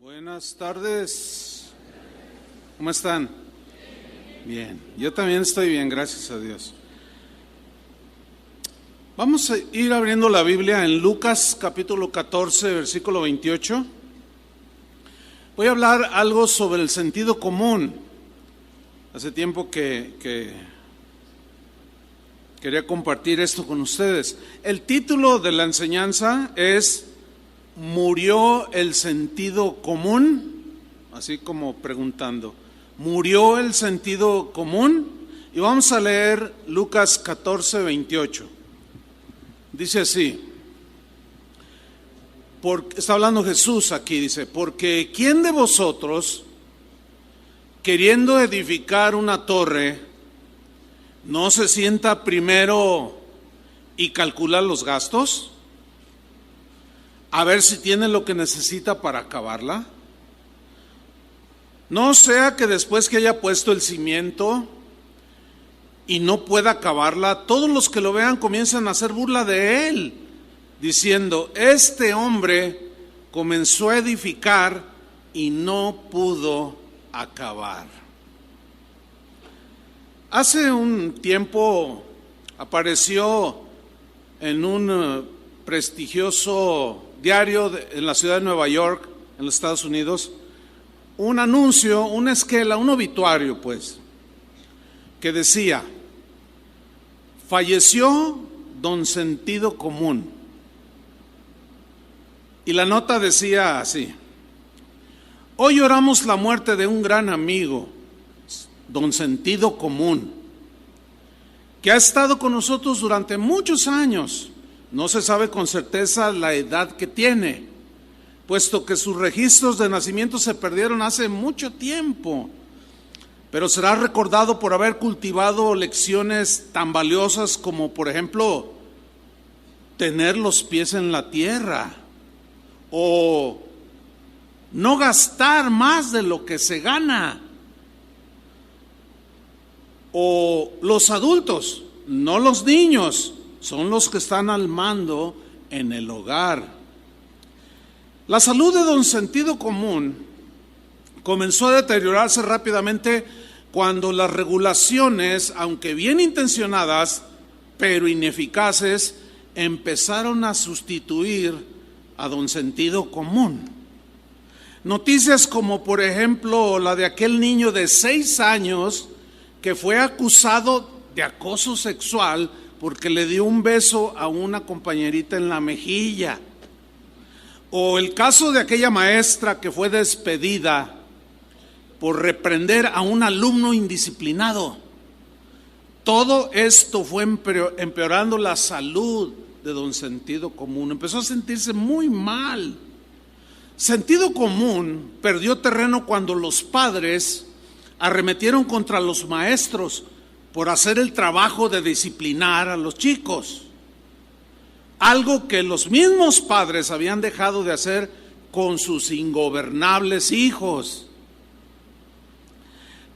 Buenas tardes. ¿Cómo están? Bien, yo también estoy bien, gracias a Dios. Vamos a ir abriendo la Biblia en Lucas capítulo 14, versículo 28. Voy a hablar algo sobre el sentido común. Hace tiempo que quería compartir esto con ustedes. El título de la enseñanza es ¿Murió el sentido común? Así como preguntando, ¿murió el sentido común? Y vamos a leer Lucas 14, 28. Dice así, está hablando Jesús aquí, dice, porque ¿quién de vosotros, queriendo edificar una torre, no se sienta primero y calcula los gastos? A ver si tiene lo que necesita para acabarla. No sea que después que haya puesto el cimiento y no pueda acabarla, todos los que lo vean comienzan a hacer burla de él, diciendo, este hombre comenzó a edificar y no pudo acabar. Hace un tiempo apareció en un prestigioso diario en la ciudad de Nueva York, en los Estados Unidos, un anuncio, una esquela, un obituario pues, que decía, falleció don Sentido Común. Y la nota decía así, hoy lloramos la muerte de un gran amigo, don Sentido Común, que ha estado con nosotros durante muchos años. No se sabe con certeza la edad que tiene, puesto que sus registros de nacimiento se perdieron hace mucho tiempo, pero será recordado por haber cultivado lecciones tan valiosas como, por ejemplo, tener los pies en la tierra o no gastar más de lo que se gana, o los adultos, no los niños, son los que están al mando en el hogar. La salud de don Sentido Común comenzó a deteriorarse rápidamente cuando las regulaciones, aunque bien intencionadas, pero ineficaces, empezaron a sustituir a don Sentido Común. Noticias como por ejemplo la de aquel niño de 6 años que fue acusado de acoso sexual porque le dio un beso a una compañerita en la mejilla. O el caso de aquella maestra que fue despedida por reprender a un alumno indisciplinado. Todo esto fue empeorando la salud de don Sentido Común. Empezó a sentirse muy mal. Sentido Común perdió terreno cuando los padres arremetieron contra los maestros por hacer el trabajo de disciplinar a los chicos, algo que los mismos padres habían dejado de hacer con sus ingobernables hijos.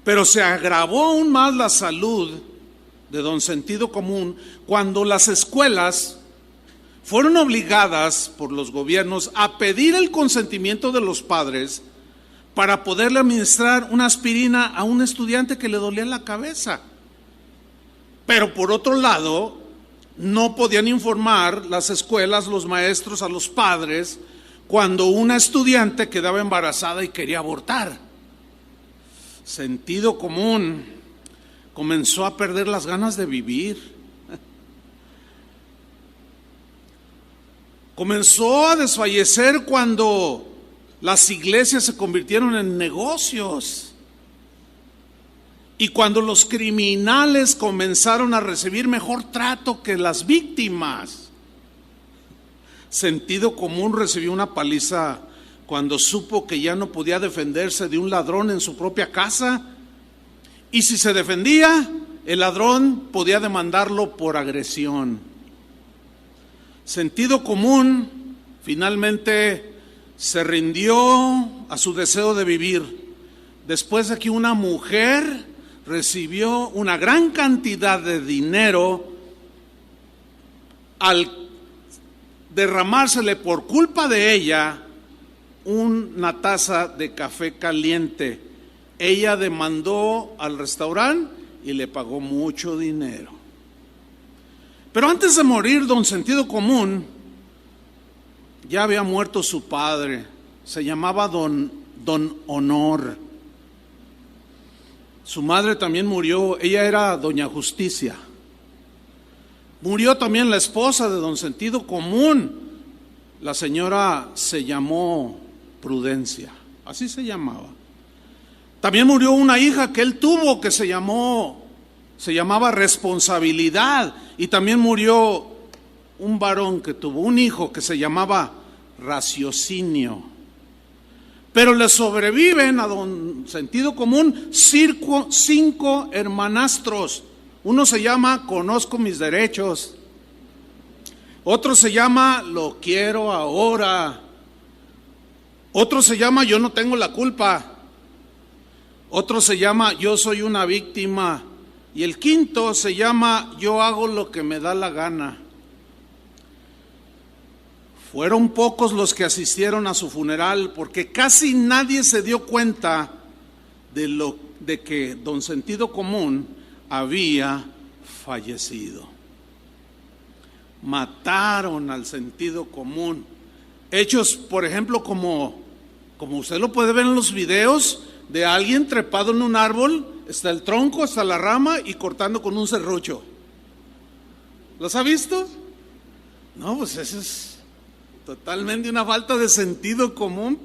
Pero se agravó aún más la salud de don Sentido Común cuando las escuelas fueron obligadas por los gobiernos a pedir el consentimiento de los padres para poderle administrar una aspirina a un estudiante que le dolía la cabeza. Pero por otro lado, no podían informar las escuelas, los maestros a los padres cuando una estudiante quedaba embarazada y quería abortar. Sentido Común comenzó a perder las ganas de vivir. Comenzó a desfallecer cuando las iglesias se convirtieron en negocios. Y cuando los criminales comenzaron a recibir mejor trato que las víctimas. Sentido Común recibió una paliza cuando supo que ya no podía defenderse de un ladrón en su propia casa. Y si se defendía, el ladrón podía demandarlo por agresión. Sentido Común finalmente se rindió a su deseo de vivir después de que una mujer recibió una gran cantidad de dinero al derramársele por culpa de ella una taza de café caliente. Ella demandó al restaurante y le pagó mucho dinero. Pero antes de morir, don Sentido Común, ya había muerto su padre. Se llamaba don Honor. Su madre también murió. Ella era doña Justicia. Murió también la esposa de don Sentido Común. La señora se llamó Prudencia, así se llamaba. También murió una hija que él tuvo que se llamaba Responsabilidad. Y también murió un varón que tuvo un hijo que se llamaba Raciocinio. Pero le sobreviven a don Sentido Común 5 hermanastros. Uno se llama Conozco mis derechos. Otro se llama Lo quiero ahora. Otro se llama Yo no tengo la culpa. Otro se llama Yo soy una víctima. Y el quinto se llama Yo hago lo que me da la gana. Fueron pocos los que asistieron a su funeral porque casi nadie se dio cuenta de que don Sentido Común había fallecido. Mataron al Sentido Común. Hechos, por ejemplo, como usted lo puede ver en los videos de alguien trepado en un árbol, está el tronco, está la rama y cortando con un serrucho. ¿Los ha visto? No, pues eso es totalmente una falta de sentido común,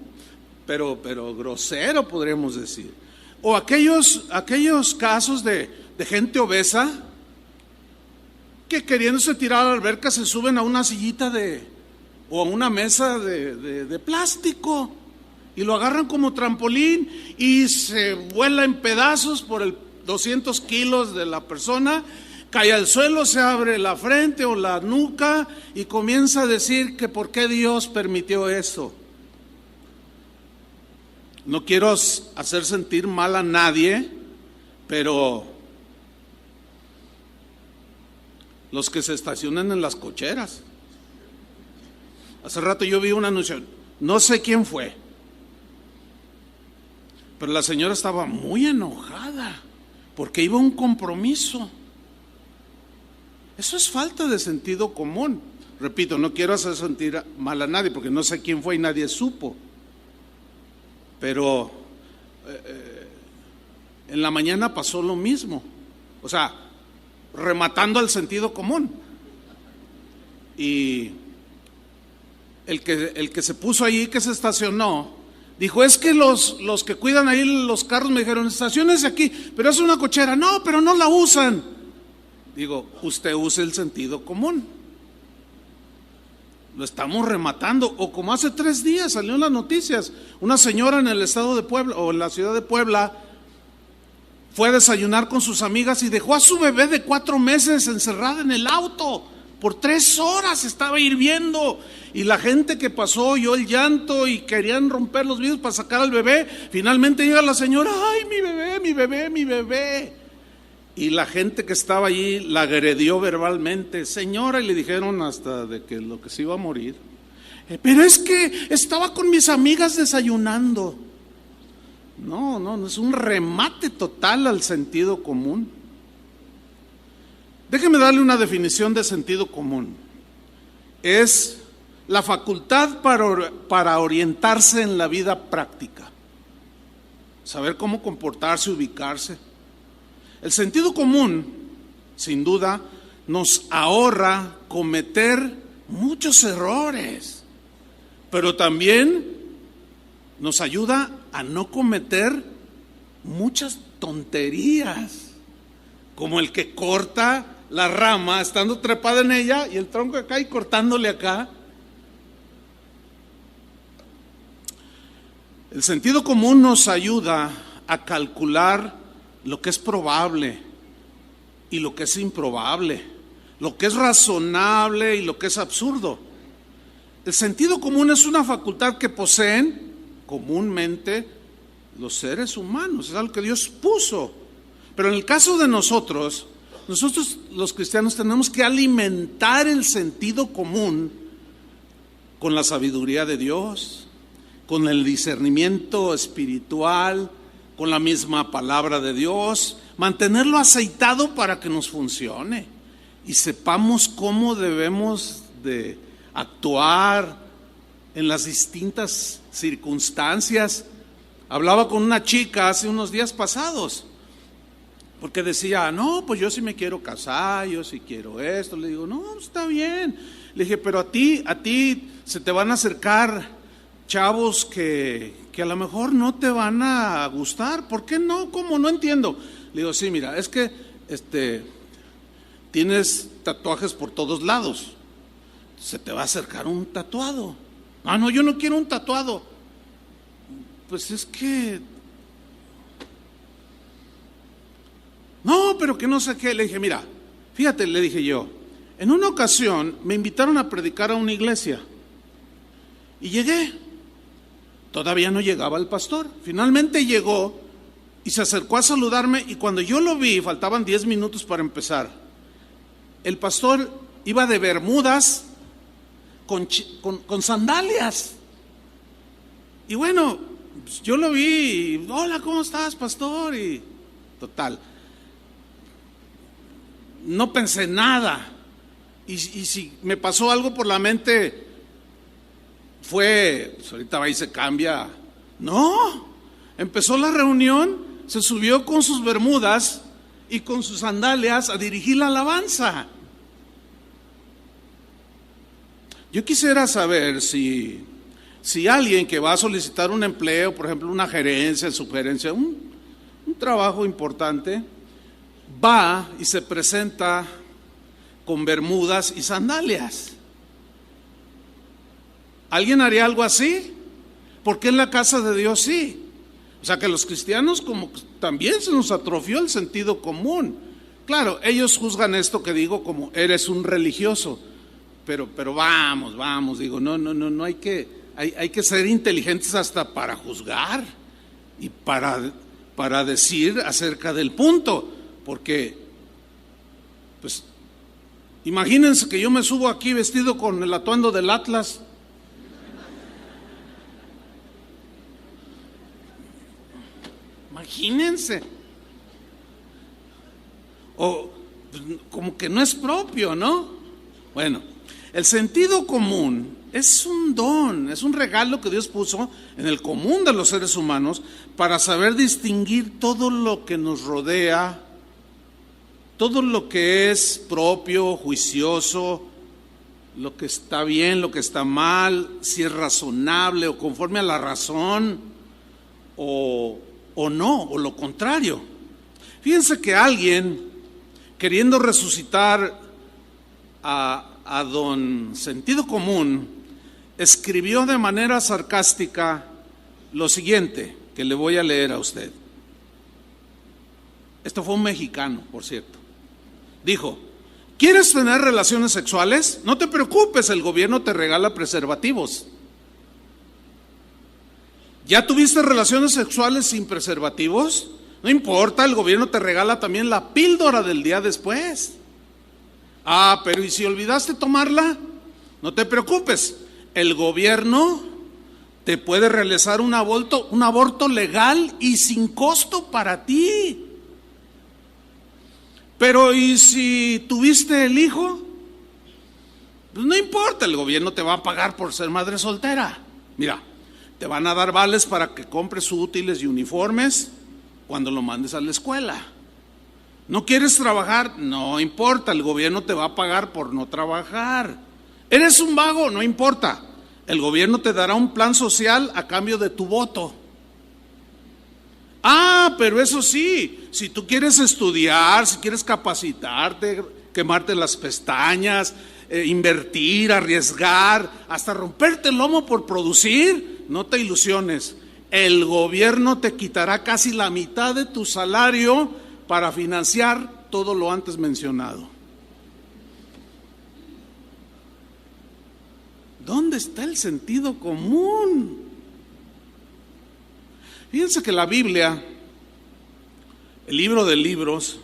pero grosero podríamos decir. O aquellos casos de gente obesa que queriéndose tirar a la alberca se suben a una sillita o a una mesa de plástico y lo agarran como trampolín y se vuela en pedazos por el 200 kilos de la persona, cae al suelo, se abre la frente o la nuca y comienza a decir que por qué Dios permitió eso. No quiero hacer sentir mal a nadie, pero los que se estacionan en las cocheras. Hace rato yo vi un anuncio, no sé quién fue, pero la señora estaba muy enojada porque iba a un compromiso. Eso es falta de sentido común. Repito, no quiero hacer sentir mal a nadie porque no sé quién fue y nadie supo. Pero en la mañana pasó lo mismo. O sea, rematando al sentido común. Y el que se puso ahí, que se estacionó, dijo, es que los que cuidan ahí los carros me dijeron, estaciónese aquí, pero es una cochera. No, pero no la usan. Digo, usted use el sentido común. Lo estamos rematando. O como hace 3 días salió en las noticias, una señora en el estado de Puebla o en la ciudad de Puebla fue a desayunar con sus amigas y dejó a su bebé de 4 meses encerrada en el auto. Por 3 horas estaba hirviendo y la gente que pasó oyó el llanto y querían romper los vidrios para sacar al bebé. Finalmente llega la señora, ay, mi bebé, mi bebé, mi bebé. Y la gente que estaba allí la agredió verbalmente, señora, y le dijeron hasta de que lo que se iba a morir. Pero es que estaba con mis amigas desayunando. No, es un remate total al sentido común. Déjeme darle una definición de sentido común. Es la facultad para orientarse en la vida práctica, saber cómo comportarse, ubicarse. El sentido común, sin duda, nos ahorra cometer muchos errores, pero también nos ayuda a no cometer muchas tonterías, como el que corta la rama estando trepada en ella y el tronco acá y cortándole acá. El sentido común nos ayuda a calcular lo que es probable y lo que es improbable, lo que es razonable y lo que es absurdo. El sentido común es una facultad que poseen comúnmente los seres humanos, es algo que Dios puso. Pero en el caso de nosotros los cristianos tenemos que alimentar el sentido común con la sabiduría de Dios, con el discernimiento espiritual, con la misma palabra de Dios, mantenerlo aceitado para que nos funcione y sepamos cómo debemos de actuar en las distintas circunstancias. Hablaba con una chica hace unos días pasados, porque decía, no, pues yo sí me quiero casar, yo sí quiero esto. Le digo, no, está bien. Le dije, pero a ti se te van a acercar chavos que a lo mejor no te van a gustar. ¿Por qué no? ¿Cómo? No entiendo. Le digo, sí, mira, es que tienes tatuajes por todos lados. Se te va a acercar un tatuado. Ah, no, yo no quiero un tatuado. Pues es que... No, pero que no sé qué. Le dije, mira, fíjate, le dije yo, en una ocasión me invitaron a predicar a una iglesia y llegué. Todavía no llegaba el pastor. Finalmente llegó y se acercó a saludarme, y cuando yo lo vi, faltaban 10 minutos para empezar. El pastor iba de bermudas con sandalias. Y bueno, pues yo lo vi, y, hola, ¿cómo estás, pastor? Y total, no pensé nada. Y si me pasó algo por la mente, fue, pues ahorita va y se cambia. No, empezó la reunión, se subió con sus bermudas y con sus sandalias a dirigir la alabanza. Yo quisiera saber si alguien que va a solicitar un empleo, por ejemplo una gerencia, sugerencia, un trabajo importante, va y se presenta con bermudas y sandalias. ¿Alguien haría algo así? Porque en la casa de Dios sí. O sea que los cristianos como también se nos atrofió el sentido común. Claro, ellos juzgan esto que digo como eres un religioso, pero vamos, digo, no hay que ser inteligentes hasta para juzgar y para decir acerca del punto, porque pues imagínense que yo me subo aquí vestido con el atuendo del Atlas. Imagínense. O como que no es propio, ¿no? Bueno, el sentido común es un don, es un regalo que Dios puso en el común de los seres humanos para saber distinguir todo lo que nos rodea, todo lo que es propio, juicioso, lo que está bien, lo que está mal, si es razonable o conforme a la razón o no, o lo contrario. Fíjense que alguien, queriendo resucitar a don Sentido Común, escribió de manera sarcástica lo siguiente, que le voy a leer a usted. Esto fue un mexicano, por cierto. Dijo, ¿quieres tener relaciones sexuales? No te preocupes, el gobierno te regala preservativos. ¿Ya tuviste relaciones sexuales sin preservativos? No importa, el gobierno te regala también la píldora del día después. Ah, pero ¿y si olvidaste tomarla? No te preocupes, el gobierno te puede realizar un aborto legal y sin costo para ti. Pero ¿y si tuviste el hijo? Pues no importa, el gobierno te va a pagar por ser madre soltera. Mira, te van a dar vales para que compres útiles y uniformes cuando lo mandes a la escuela. ¿No quieres trabajar? No importa, el gobierno te va a pagar por no trabajar. ¿Eres un vago? No importa, el gobierno te dará un plan social a cambio de tu voto. Ah, pero eso sí, si tú quieres estudiar, si quieres capacitarte, quemarte las pestañas, invertir, arriesgar, hasta romperte el lomo por producir, no te ilusiones. El gobierno te quitará casi la mitad de tu salario para financiar todo lo antes mencionado. ¿Dónde está el sentido común? Fíjense que la Biblia, el libro de libros,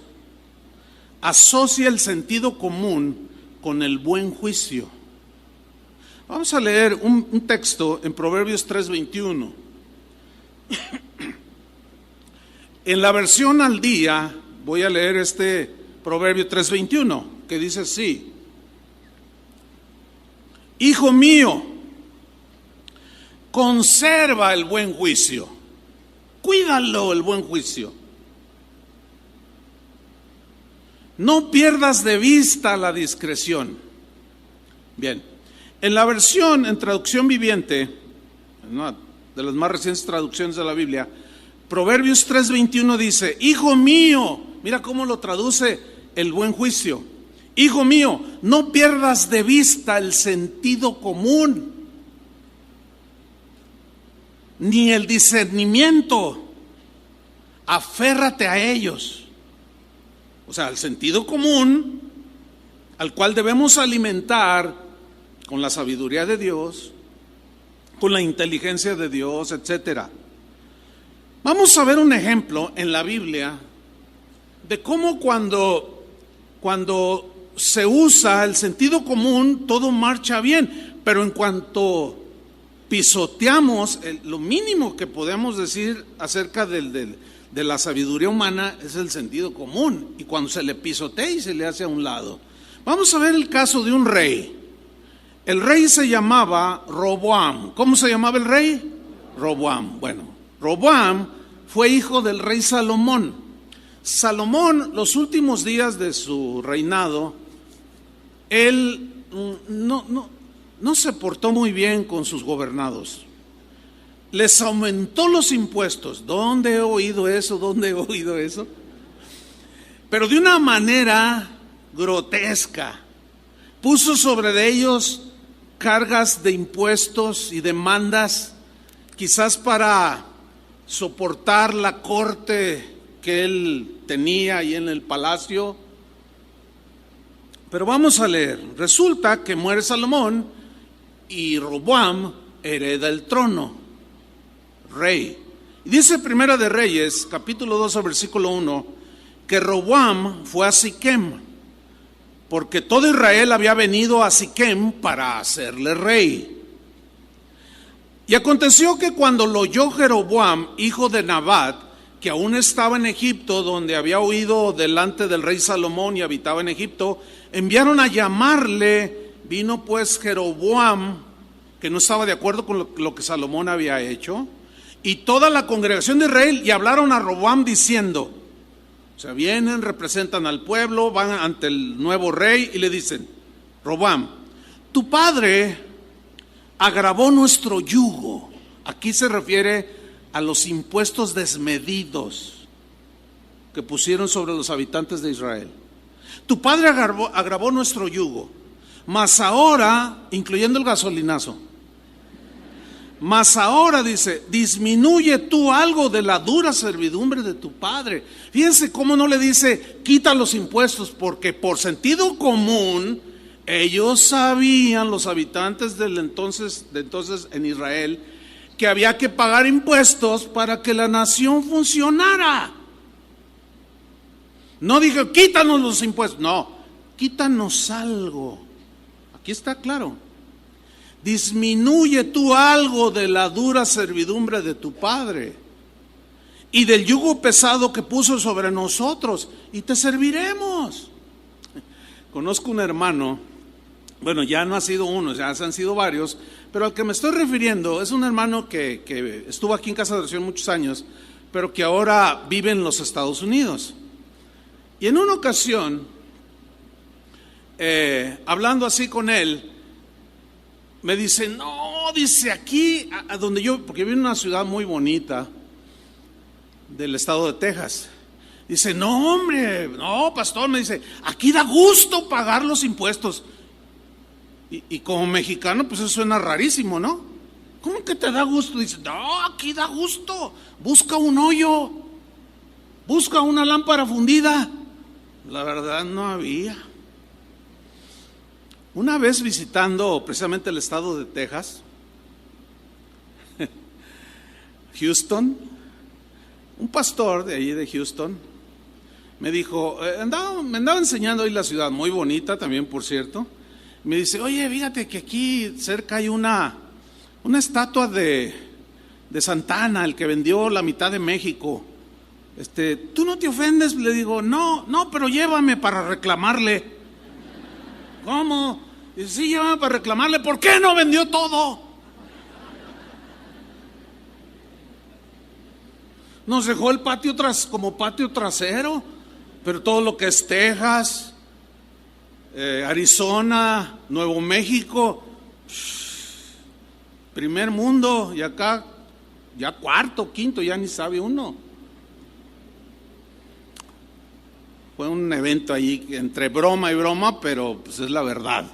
asocia el sentido común con el buen juicio. Vamos a leer un texto en Proverbios 3:21. En la versión al día voy a leer este Proverbio 3:21, que dice así: Hijo mío, conserva el buen juicio, cuídalo el buen juicio. No pierdas de vista la discreción. Bien, en la versión en traducción viviente, una de las más recientes traducciones de la Biblia, Proverbios 3:21 dice: Hijo mío, mira cómo lo traduce el buen juicio. Hijo mío, no pierdas de vista el sentido común, ni el discernimiento. Aférrate a ellos. O sea, el sentido común, al cual debemos alimentar con la sabiduría de Dios, con la inteligencia de Dios, etcétera. Vamos a ver un ejemplo en la Biblia de cómo cuando se usa el sentido común, todo marcha bien, pero en cuanto pisoteamos, lo mínimo que podemos decir acerca de la sabiduría humana es el sentido común, y cuando se le pisotea y se le hace a un lado. Vamos a ver el caso de un rey. El rey se llamaba Roboam. ¿Cómo se llamaba el rey? Roboam. Bueno, Roboam fue hijo del rey Salomón. Salomón, los últimos días de su reinado, él no se portó muy bien con sus gobernados. Les aumentó los impuestos. ¿Dónde he oído eso? ¿Dónde he oído eso? Pero de una manera grotesca. Puso sobre de ellos cargas de impuestos y demandas, quizás para soportar la corte que él tenía ahí en el palacio. Pero vamos a leer. Resulta que muere Salomón y Roboam hereda el trono, rey. Y dice Primera de Reyes, capítulo 2, versículo 1, que Roboam fue a Siquem, porque todo Israel había venido a Siquem para hacerle rey. Y aconteció que cuando lo oyó Jeroboam, hijo de Nabat, que aún estaba en Egipto, donde había huido delante del rey Salomón y habitaba en Egipto, enviaron a llamarle. Vino pues Jeroboam, que no estaba de acuerdo con lo que Salomón había hecho, y toda la congregación de Israel, y hablaron a Roboam diciendo, o sea, vienen, representan al pueblo, van ante el nuevo rey y le dicen: Roboam, tu padre agravó nuestro yugo. Aquí se refiere a los impuestos desmedidos que pusieron sobre los habitantes de Israel. Tu padre agravó nuestro yugo, mas ahora, incluyendo el gasolinazo, mas ahora, dice, disminuye tú algo de la dura servidumbre de tu padre. Fíjense cómo no le dice quita los impuestos, porque por sentido común ellos sabían, los habitantes de entonces en Israel, que había que pagar impuestos para que la nación funcionara. No dije quítanos los impuestos, no, quítanos algo. Aquí está claro. Disminuye tú algo de la dura servidumbre de tu padre y del yugo pesado que puso sobre nosotros, y te serviremos. Conozco un hermano, bueno, ya no ha sido uno, ya han sido varios, pero al que me estoy refiriendo es un hermano que estuvo aquí en Casa de Oración muchos años, pero que ahora vive en los Estados Unidos. Y en una ocasión, hablando así con él, me dice, no, dice, aquí, a donde yo, porque vivo en una ciudad muy bonita del estado de Texas. Dice, no, hombre, no, pastor, me dice, aquí da gusto pagar los impuestos. Y como mexicano, pues eso suena rarísimo, ¿no? ¿Cómo que te da gusto? Dice, no, aquí da gusto. Busca un hoyo, busca una lámpara fundida. La verdad no había. Una vez visitando precisamente el estado de Texas, Houston, un pastor de allí de Houston me dijo, me andaba enseñando ahí la ciudad, muy bonita también, por cierto, Me dice, oye, fíjate que aquí cerca hay una estatua de Santana, el que vendió la mitad de México. ¿Tú no te ofendes? Le digo, no, pero llévame para reclamarle. ¿Cómo? Dice, sí, llévame para reclamarle. ¿Por qué no vendió todo? Nos dejó el patio como patio trasero, pero todo lo que es Texas, Arizona, Nuevo México, primer mundo, y acá ya cuarto, quinto, ya ni sabe uno. Fue un evento ahí entre broma y broma, pero pues es la verdad.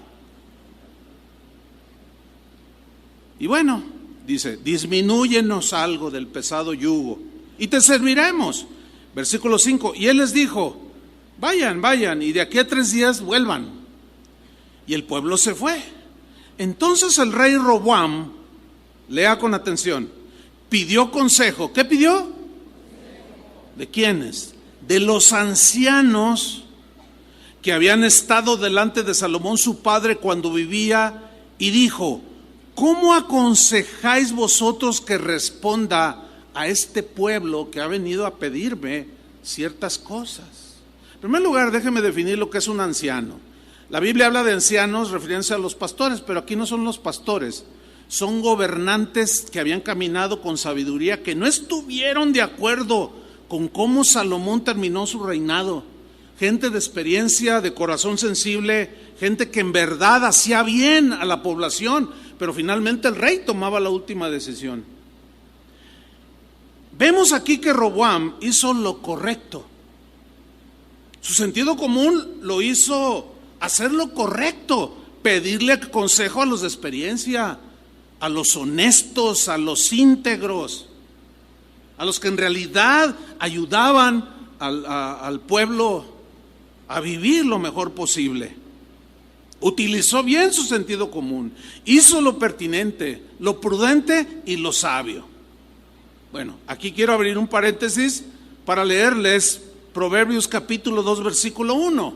Y bueno, dice, disminúyenos algo del pesado yugo y te serviremos. Versículo 5, y él les dijo, vayan, y de aquí a 3 días vuelvan. Y el pueblo se fue. Entonces el rey Roboam, lea con atención, pidió consejo. ¿Qué pidió? ¿De quiénes? De los ancianos que habían estado delante de Salomón su padre cuando vivía, y dijo, ¿cómo aconsejáis vosotros que responda a este pueblo que ha venido a pedirme ciertas cosas? En primer lugar, déjeme definir lo que es un anciano. La Biblia habla de ancianos refiriéndose a los pastores, pero aquí no son los pastores, son gobernantes que habían caminado con sabiduría, que no estuvieron de acuerdo con cómo Salomón terminó su reinado. Gente de experiencia, de corazón sensible, gente que en verdad hacía bien a la población, pero finalmente el rey tomaba la última decisión. Vemos aquí que Roboam hizo lo correcto. Su sentido común lo hizo hacer lo correcto, pedirle consejo a los de experiencia, a los honestos, a los íntegros, a los que en realidad ayudaban al pueblo a vivir lo mejor posible. Utilizó bien su sentido común, hizo lo pertinente, lo prudente y lo sabio. Bueno, aquí quiero abrir un paréntesis para leerles Proverbios capítulo 2 versículo 1,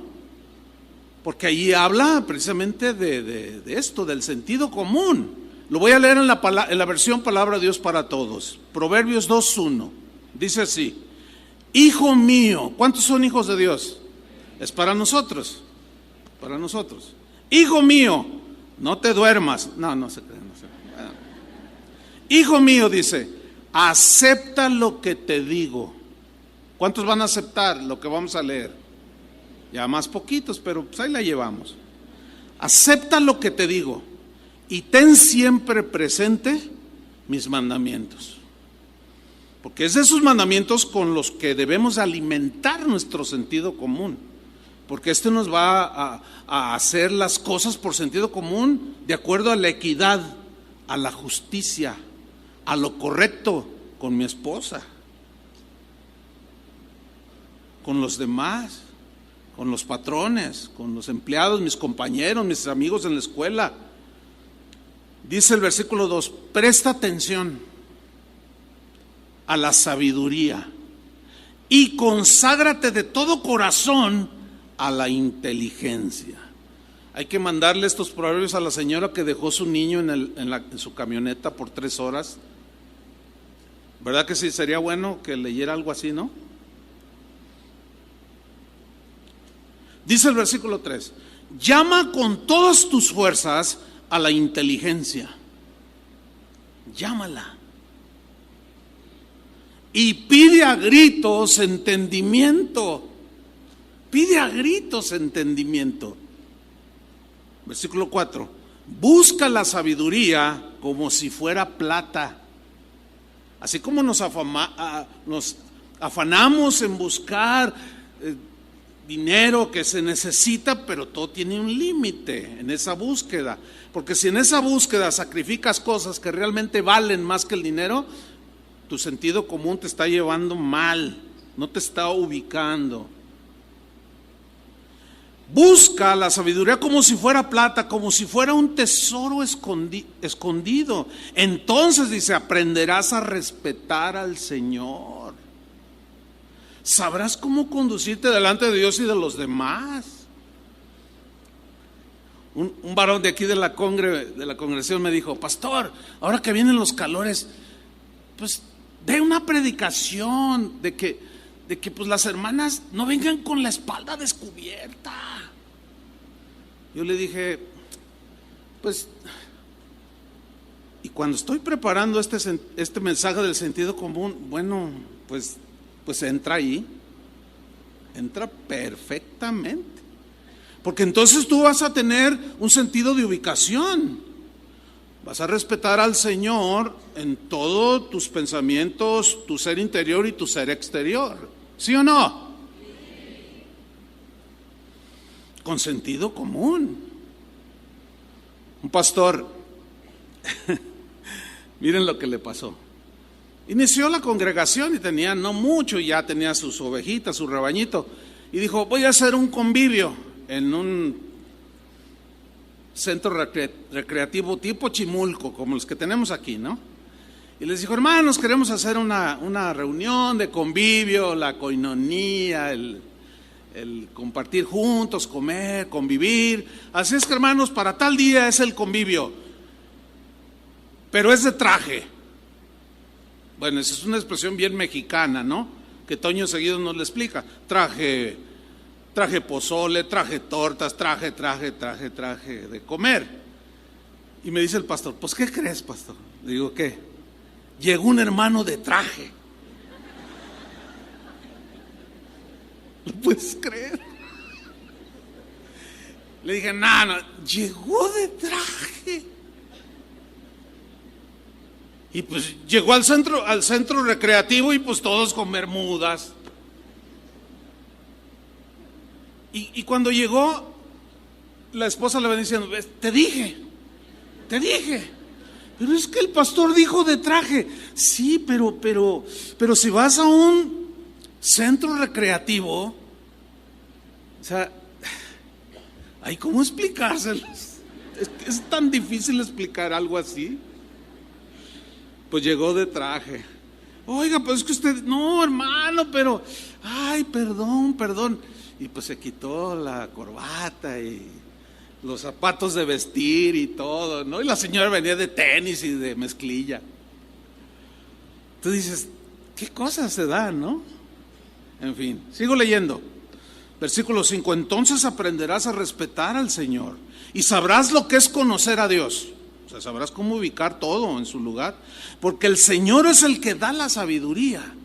porque allí habla precisamente de esto, del sentido común. Lo voy a leer en la versión Palabra de Dios para Todos. Proverbios 2:1. Dice así: Hijo mío, ¿cuántos son hijos de Dios? Es para nosotros. Para nosotros. Hijo mío, no te duermas. No se crean. Hijo mío, dice, acepta lo que te digo. ¿Cuántos van a aceptar lo que vamos a leer? Ya más poquitos, pero pues ahí la llevamos. Acepta lo que te digo y ten siempre presente mis mandamientos, porque es de esos mandamientos con los que debemos alimentar nuestro sentido común, porque este nos va a hacer las cosas por sentido común, de acuerdo a la equidad, a la justicia, a lo correcto con mi esposa, con los demás, con los patrones, con los empleados, mis compañeros, mis amigos en la escuela. Dice el versículo 2, presta atención a la sabiduría y conságrate de todo corazón a la inteligencia. Hay que mandarle estos proverbios a la señora que dejó su niño en su camioneta por 3 horas. ¿Verdad que sí? Sería bueno que leyera algo así, ¿no? Dice el versículo 3, llama con todas tus fuerzas a la inteligencia, llámala, y pide a gritos entendimiento, pide a gritos entendimiento. Versículo 4, busca la sabiduría como si fuera plata. Así como nos afanamos en buscar dinero que se necesita, pero todo tiene un límite en esa búsqueda, porque si en esa búsqueda sacrificas cosas que realmente valen más que el dinero, tu sentido común te está llevando mal, no te está ubicando. Busca la sabiduría como si fuera plata, como si fuera un tesoro escondido. Entonces dice, aprenderás a respetar al Señor. Sabrás cómo conducirte delante de Dios y de los demás. Un varón de aquí de la congregación me dijo: pastor, ahora que vienen los calores, pues dé una predicación de que pues las hermanas no vengan con la espalda descubierta. Yo le dije, pues, y cuando estoy preparando este mensaje del sentido común, bueno, pues entra ahí, entra perfectamente. Porque entonces tú vas a tener un sentido de ubicación. Vas a respetar al Señor en todos tus pensamientos, tu ser interior y tu ser exterior. ¿Sí o no? Con sentido común. Un pastor, miren lo que le pasó. Inició la congregación y tenía no mucho, ya tenía sus ovejitas, su rebañito. Y dijo: voy a hacer un convivio en un centro recreativo tipo Chimulco, como los que tenemos aquí, ¿no? Y les dijo: hermanos, queremos hacer una reunión de convivio, la coinonía, el compartir juntos, comer, convivir. Así es que, hermanos, para tal día es el convivio, pero es de traje. Bueno, esa es una expresión bien mexicana, ¿no? Que Toño seguido nos le explica. Traje pozole, traje tortas, traje de comer. Y me dice el pastor: pues, ¿qué crees, pastor? Le digo: ¿qué? Llegó un hermano de traje. ¿Lo puedes creer? Le dije: no, llegó de traje. Y pues llegó al centro recreativo y pues todos con bermudas. Y cuando llegó, la esposa le va diciendo: te dije, pero es que el pastor dijo de traje. Sí, pero si vas a un centro recreativo, o sea, ¿hay cómo explicárselos? Es tan difícil explicar algo así. Pues llegó de traje. Oiga, pues es que usted, no, hermano, pero, ay, perdón. Y pues se quitó la corbata y los zapatos de vestir y todo, ¿no? Y la señora venía de tenis y de mezclilla. Tú dices, qué cosas se dan, ¿no? En fin, sigo leyendo. Versículo 5: entonces aprenderás a respetar al Señor y sabrás lo que es conocer a Dios. O sea, sabrás cómo ubicar todo en su lugar, porque el Señor es el que da la sabiduría.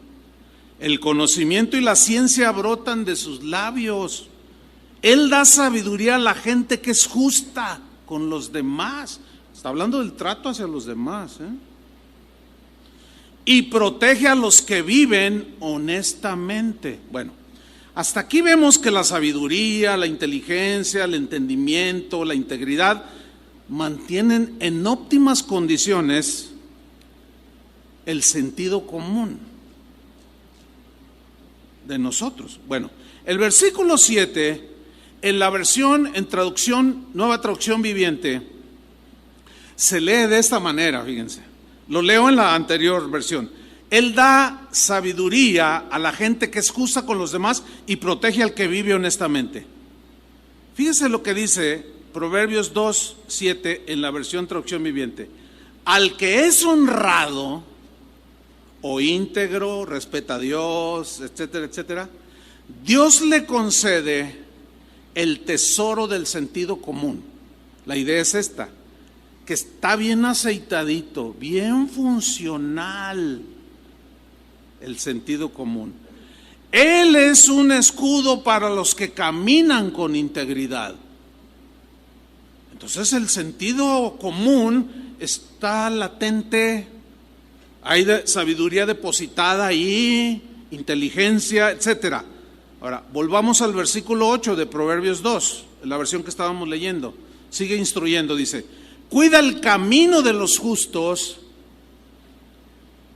El conocimiento y la ciencia brotan de sus labios. Él da sabiduría a la gente que es justa con los demás. Está hablando del trato hacia los demás, ¿eh? Y protege a los que viven honestamente. Bueno, hasta aquí vemos que la sabiduría, la inteligencia, el entendimiento, la integridad mantienen en óptimas condiciones el sentido común de nosotros. Bueno, el versículo 7, en la versión, en traducción, Nueva Traducción Viviente, se lee de esta manera, fíjense. Lo leo en la anterior versión. Él da sabiduría a la gente que es justa con los demás y protege al que vive honestamente. Fíjense lo que dice Proverbios 2:7 en la versión Traducción Viviente. Al que es honrado o íntegro, respeta a Dios, etcétera, etcétera, Dios le concede el tesoro del sentido común. La idea es esta: que está bien aceitadito, bien funcional el sentido común. Él es un escudo para los que caminan con integridad. Entonces el sentido común está latente, hay sabiduría depositada ahí, inteligencia, etcétera. Ahora, volvamos al versículo 8 de Proverbios 2, en la versión que estábamos leyendo. Sigue instruyendo, dice: cuida el camino de los justos,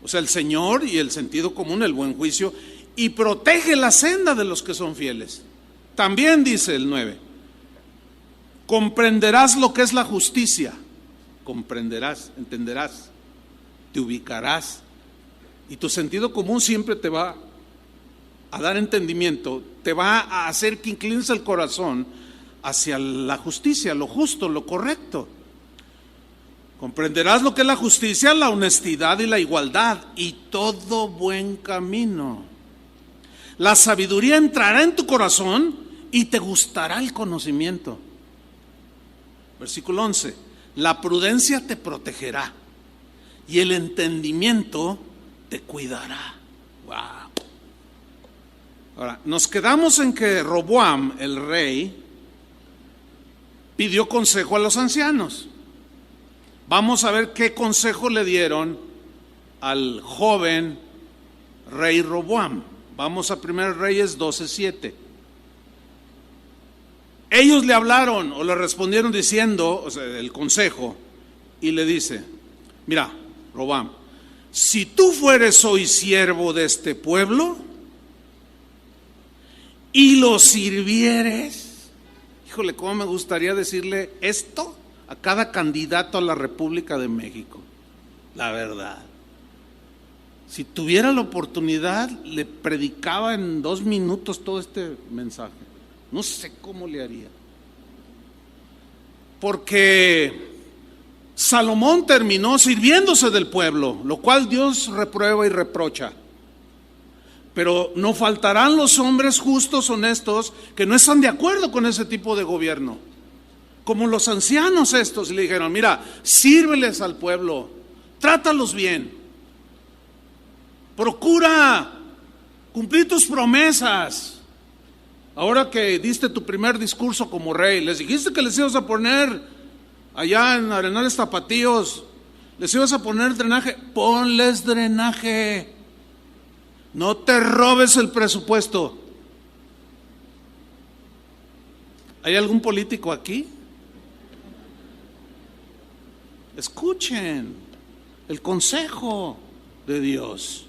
o sea, el Señor y el sentido común, el buen juicio, y protege la senda de los que son fieles. También dice el 9: comprenderás lo que es la justicia. Comprenderás, entenderás, te ubicarás, y tu sentido común siempre te va a dar entendimiento, te va a hacer que inclines el corazón hacia la justicia, lo justo, lo correcto. Comprenderás lo que es la justicia, la honestidad y la igualdad, y todo buen camino. La sabiduría entrará en tu corazón y te gustará el conocimiento. Versículo 11. La prudencia te protegerá y el entendimiento te cuidará. Wow. Ahora, nos quedamos en que Roboam, el rey, pidió consejo a los ancianos. Vamos a ver qué consejo le dieron al joven rey Roboam. Vamos a 1 Reyes 12:7. Ellos le hablaron o le respondieron diciendo, o sea, el consejo, y le dice: mira, Roboam, si tú fueres hoy siervo de este pueblo y lo sirvieres, híjole, cómo me gustaría decirle esto a cada candidato a la República de México, la verdad. Si tuviera la oportunidad, le predicaba en 2 minutos todo este mensaje. No sé cómo le haría. Porque Salomón terminó sirviéndose del pueblo, lo cual Dios reprueba y reprocha. Pero no faltarán los hombres justos, honestos, que no están de acuerdo con ese tipo de gobierno. Como los ancianos estos, le dijeron: mira, sírveles al pueblo, trátalos bien, procura cumplir tus promesas. Ahora que diste tu primer discurso como rey, les dijiste que les ibas a poner allá en Arenales Tapatíos, les ibas a poner drenaje, ponles drenaje. No te robes el presupuesto. ¿Hay algún político aquí? Escuchen el consejo de Dios,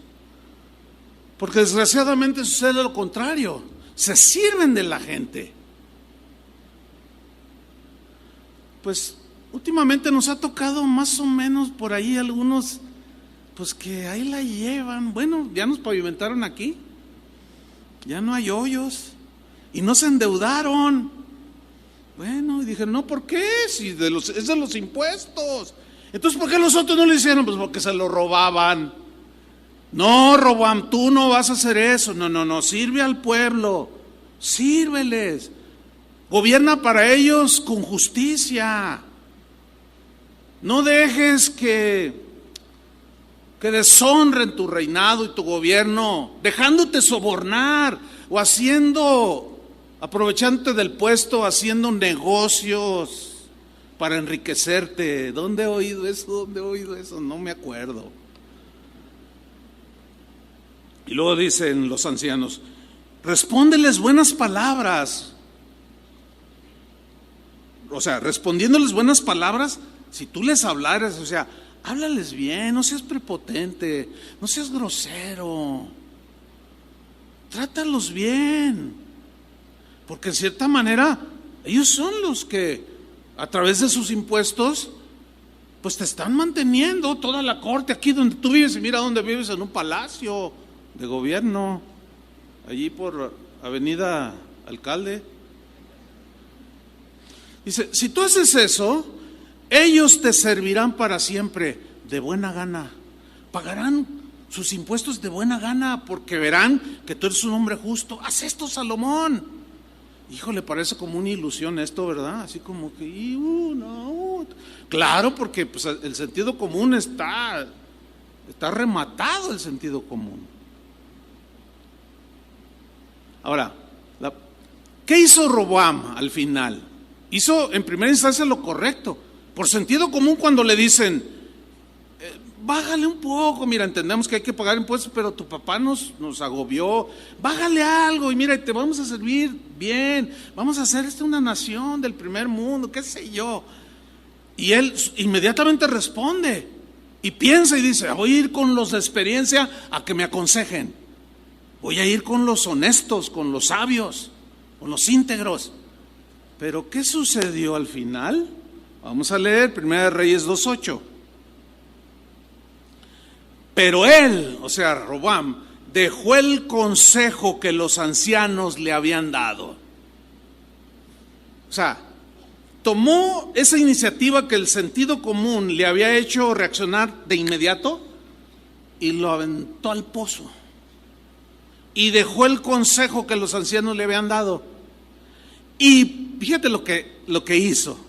porque desgraciadamente sucede lo contrario. Se sirven de la gente. Pues últimamente nos ha tocado más o menos por ahí algunos, pues que ahí la llevan. Bueno, ya nos pavimentaron aquí, ya no hay hoyos y no se endeudaron. Bueno, y dije, no, ¿por qué? Si es de los impuestos. Entonces, ¿por qué los otros no lo hicieron? Pues porque se lo robaban. No, Roboam, tú no vas a hacer eso. No, sirve al pueblo, sírveles, gobierna para ellos con justicia. No dejes que deshonren tu reinado y tu gobierno, dejándote sobornar o aprovechándote del puesto, haciendo negocios para enriquecerte. ¿Dónde he oído eso? No me acuerdo. Y luego dicen los ancianos: respóndeles buenas palabras. O sea, respondiéndoles buenas palabras, si tú les hablaras, o sea, háblales bien, no seas prepotente, no seas grosero, trátalos bien, porque en cierta manera ellos son los que a través de sus impuestos pues te están manteniendo toda la corte aquí donde tú vives. Y mira dónde vives, en un palacio de gobierno, allí por Avenida Alcalde. Dice: si tú haces eso, ellos te servirán para siempre de buena gana, pagarán sus impuestos de buena gana, porque verán que tú eres un hombre justo. Haz esto, Salomón. Híjole, parece como una ilusión esto, ¿verdad? Así como que, no. Claro, porque pues, el sentido común está rematado, el sentido común. Ahora, ¿qué hizo Roboam al final? Hizo en primera instancia lo correcto. Por sentido común, cuando le dicen: bájale un poco, mira, entendemos que hay que pagar impuestos, pero tu papá nos agobió, bájale algo y mira, te vamos a servir bien, vamos a hacer una nación del primer mundo, qué sé yo. Y él inmediatamente responde y piensa y dice: voy a ir con los de experiencia a que me aconsejen, voy a ir con los honestos, con los sabios, con los íntegros. Pero ¿qué sucedió al final? Vamos a leer 1 Reyes 2:8. Pero él, o sea, Roboam, dejó el consejo que los ancianos le habían dado. O sea, tomó esa iniciativa que el sentido común le había hecho reaccionar de inmediato y lo aventó al pozo. Y dejó el consejo que los ancianos le habían dado. Y fíjate lo que hizo.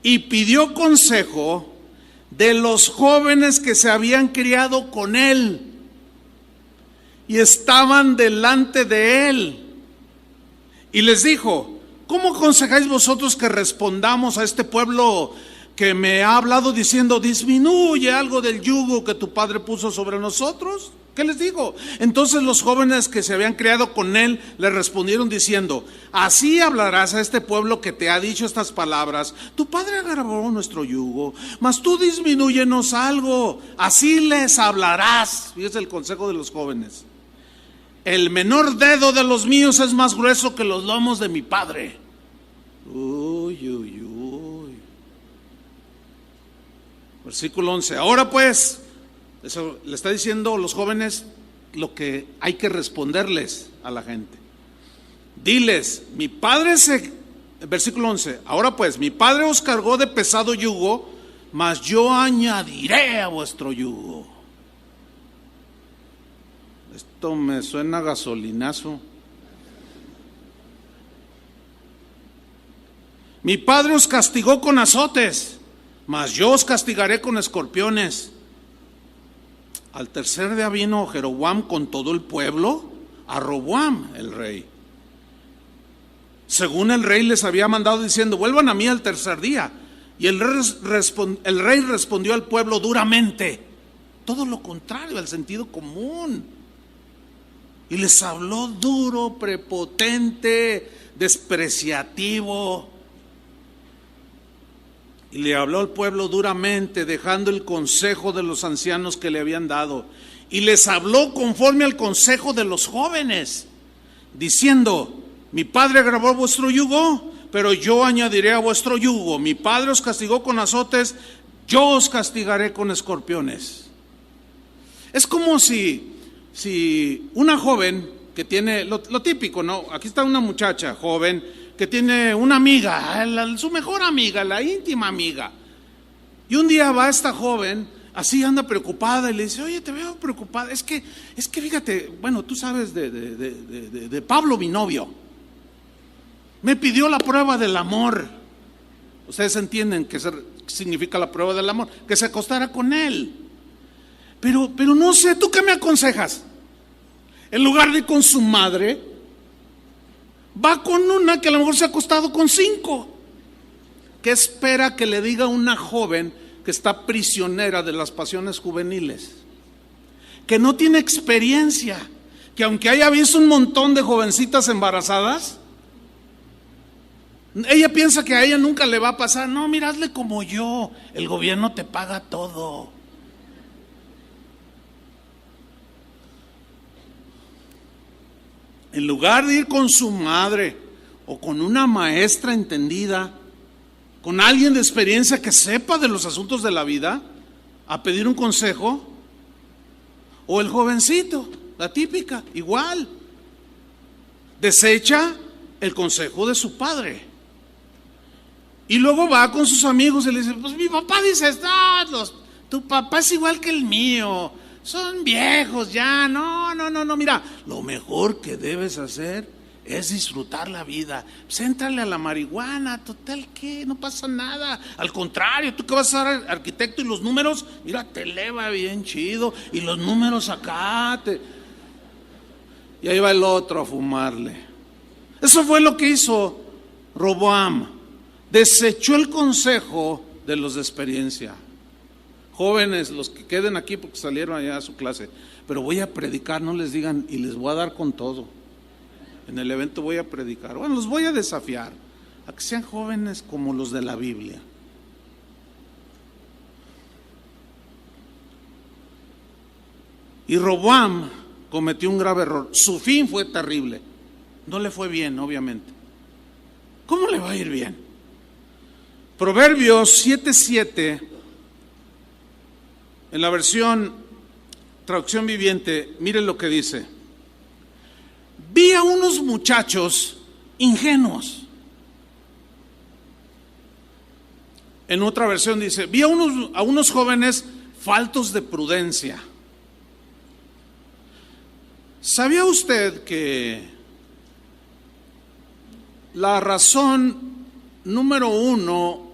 Y pidió consejo de los jóvenes que se habían criado con él y estaban delante de él. Y les dijo: ¿cómo aconsejáis vosotros que respondamos a este pueblo que me ha hablado diciendo: disminuye algo del yugo que tu padre puso sobre nosotros? ¿Qué les digo? Entonces los jóvenes que se habían criado con él le respondieron diciendo: así hablarás a este pueblo que te ha dicho estas palabras: tu padre agravó nuestro yugo, mas tú disminúyenos algo. Así les hablarás. Fíjese el consejo de los jóvenes: el menor dedo de los míos es más grueso que los lomos de mi padre. Uy, uy, uy. Versículo 11. Ahora pues, eso le está diciendo a los jóvenes lo que hay que responderles a la gente. Diles: mi padre versículo 11, ahora pues, mi padre os cargó de pesado yugo, mas yo añadiré a vuestro yugo. Esto me suena a gasolinazo. Mi padre os castigó con azotes, mas yo os castigaré con escorpiones. Al tercer día vino Jeroboam con todo el pueblo a Roboam el rey, según el rey les había mandado, diciendo: vuelvan a mí al tercer día. Y el rey respondió al pueblo duramente, todo lo contrario al sentido común, y les habló duro, prepotente, despreciativo. Y le habló al pueblo duramente, dejando el consejo de los ancianos que le habían dado. Y les habló conforme al consejo de los jóvenes, diciendo: mi padre agravó vuestro yugo, pero yo añadiré a vuestro yugo. Mi padre os castigó con azotes, yo os castigaré con escorpiones. Es como si una joven que tiene, lo típico, ¿no? Aquí está una muchacha joven que tiene una amiga, su mejor amiga, la íntima amiga. Y un día va esta joven, así anda preocupada, y le dice: oye, te veo preocupada. Es que fíjate, bueno, tú sabes de Pablo, mi novio. Me pidió la prueba del amor. Ustedes entienden qué significa la prueba del amor: que se acostara con él. Pero no sé, ¿tú qué me aconsejas? En lugar de ir con su madre, va con una que a lo mejor se ha acostado con 5. ¿Qué espera que le diga una joven que está prisionera de las pasiones juveniles? Que no tiene experiencia, que aunque haya visto un montón de jovencitas embarazadas, ella piensa que a ella nunca le va a pasar. No, mira, hazle como yo, el gobierno te paga todo. En lugar de ir con su madre o con una maestra entendida, con alguien de experiencia que sepa de los asuntos de la vida, a pedir un consejo, o el jovencito, la típica, igual, desecha el consejo de su padre. Y luego va con sus amigos y le dice: pues mi papá dice: tu papá es igual que el mío. Son viejos ya, no, mira, lo mejor que debes hacer es disfrutar la vida. Pues éntrale a la marihuana, total que no pasa nada. Al contrario, tú que vas a ser arquitecto y los números, mira, te eleva bien chido. Y los números acá, y ahí va el otro a fumarle. Eso fue lo que hizo Roboam. Desechó el consejo de los de experiencia. Jóvenes, los que queden aquí porque salieron allá a su clase, pero voy a predicar, no les digan, y les voy a dar con todo. En el evento voy a predicar. Bueno, los voy a desafiar a que sean jóvenes como los de la Biblia. Y Roboam cometió un grave error. Su fin fue terrible. No le fue bien, obviamente. ¿Cómo le va a ir bien? Proverbios 7:7. En la versión traducción viviente, miren lo que dice: vi a unos muchachos ingenuos En otra versión dice, vi a unos jóvenes faltos de prudencia. ¿Sabía usted que la razón número 1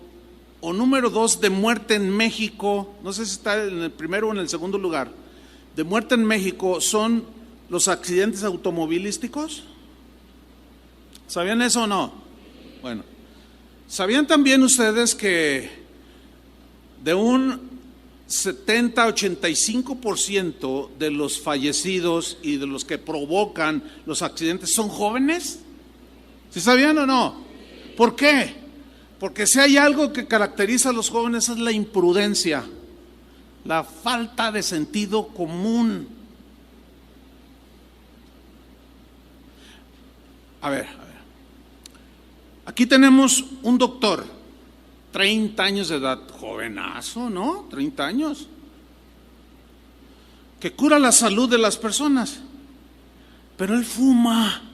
o número 2 de muerte en México, no sé si está en el primero o en el segundo lugar, de muerte en México son los accidentes automovilísticos? ¿Sabían eso o no? Bueno, ¿sabían también ustedes que de un 70-85% de los fallecidos y de los que provocan los accidentes son jóvenes? ¿Sí sabían o no? ¿Por qué? Porque si hay algo que caracteriza a los jóvenes es la imprudencia, la falta de sentido común. A ver. Aquí tenemos un doctor, 30 años de edad, jovenazo, ¿no? 30 años, que cura la salud de las personas, pero él fuma.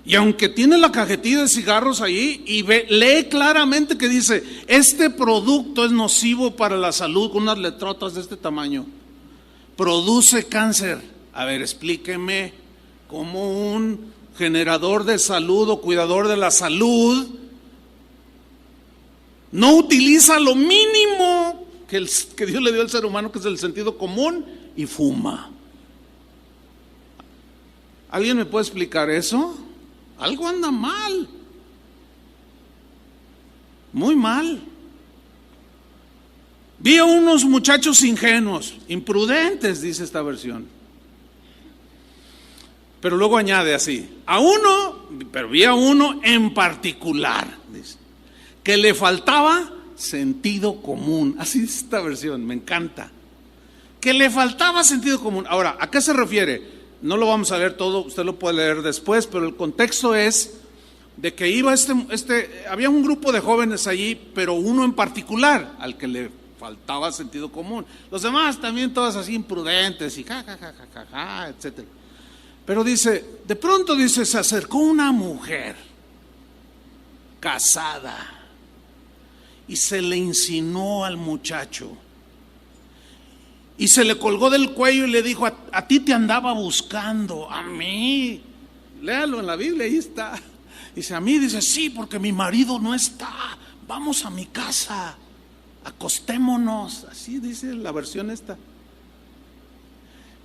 Y aunque tiene la cajetilla de cigarros ahí y lee claramente que dice, este producto es nocivo para la salud, con unas letrotas de este tamaño, produce cáncer. A ver, explíqueme cómo un generador de salud o cuidador de la salud no utiliza lo mínimo que Dios le dio al ser humano, que es el sentido común, y fuma. ¿Alguien me puede explicar eso? Algo anda mal, muy mal. Vi a unos muchachos ingenuos, imprudentes, dice esta versión. Pero luego añade así, vi a uno en particular, dice, que le faltaba sentido común. Así es esta versión, me encanta. Que le faltaba sentido común. Ahora, ¿a qué se refiere? No lo vamos a leer todo, usted lo puede leer después, pero el contexto es de que iba había un grupo de jóvenes allí, pero uno en particular al que le faltaba sentido común. Los demás también todos así imprudentes y etcétera. Pero dice, de pronto dice, se acercó una mujer casada y se le insinuó al muchacho y se le colgó del cuello y le dijo, a ti te andaba buscando, a mí. Léalo en la Biblia, ahí está. Dice, a mí, dice, sí, porque mi marido no está, vamos a mi casa, acostémonos. Así dice la versión esta.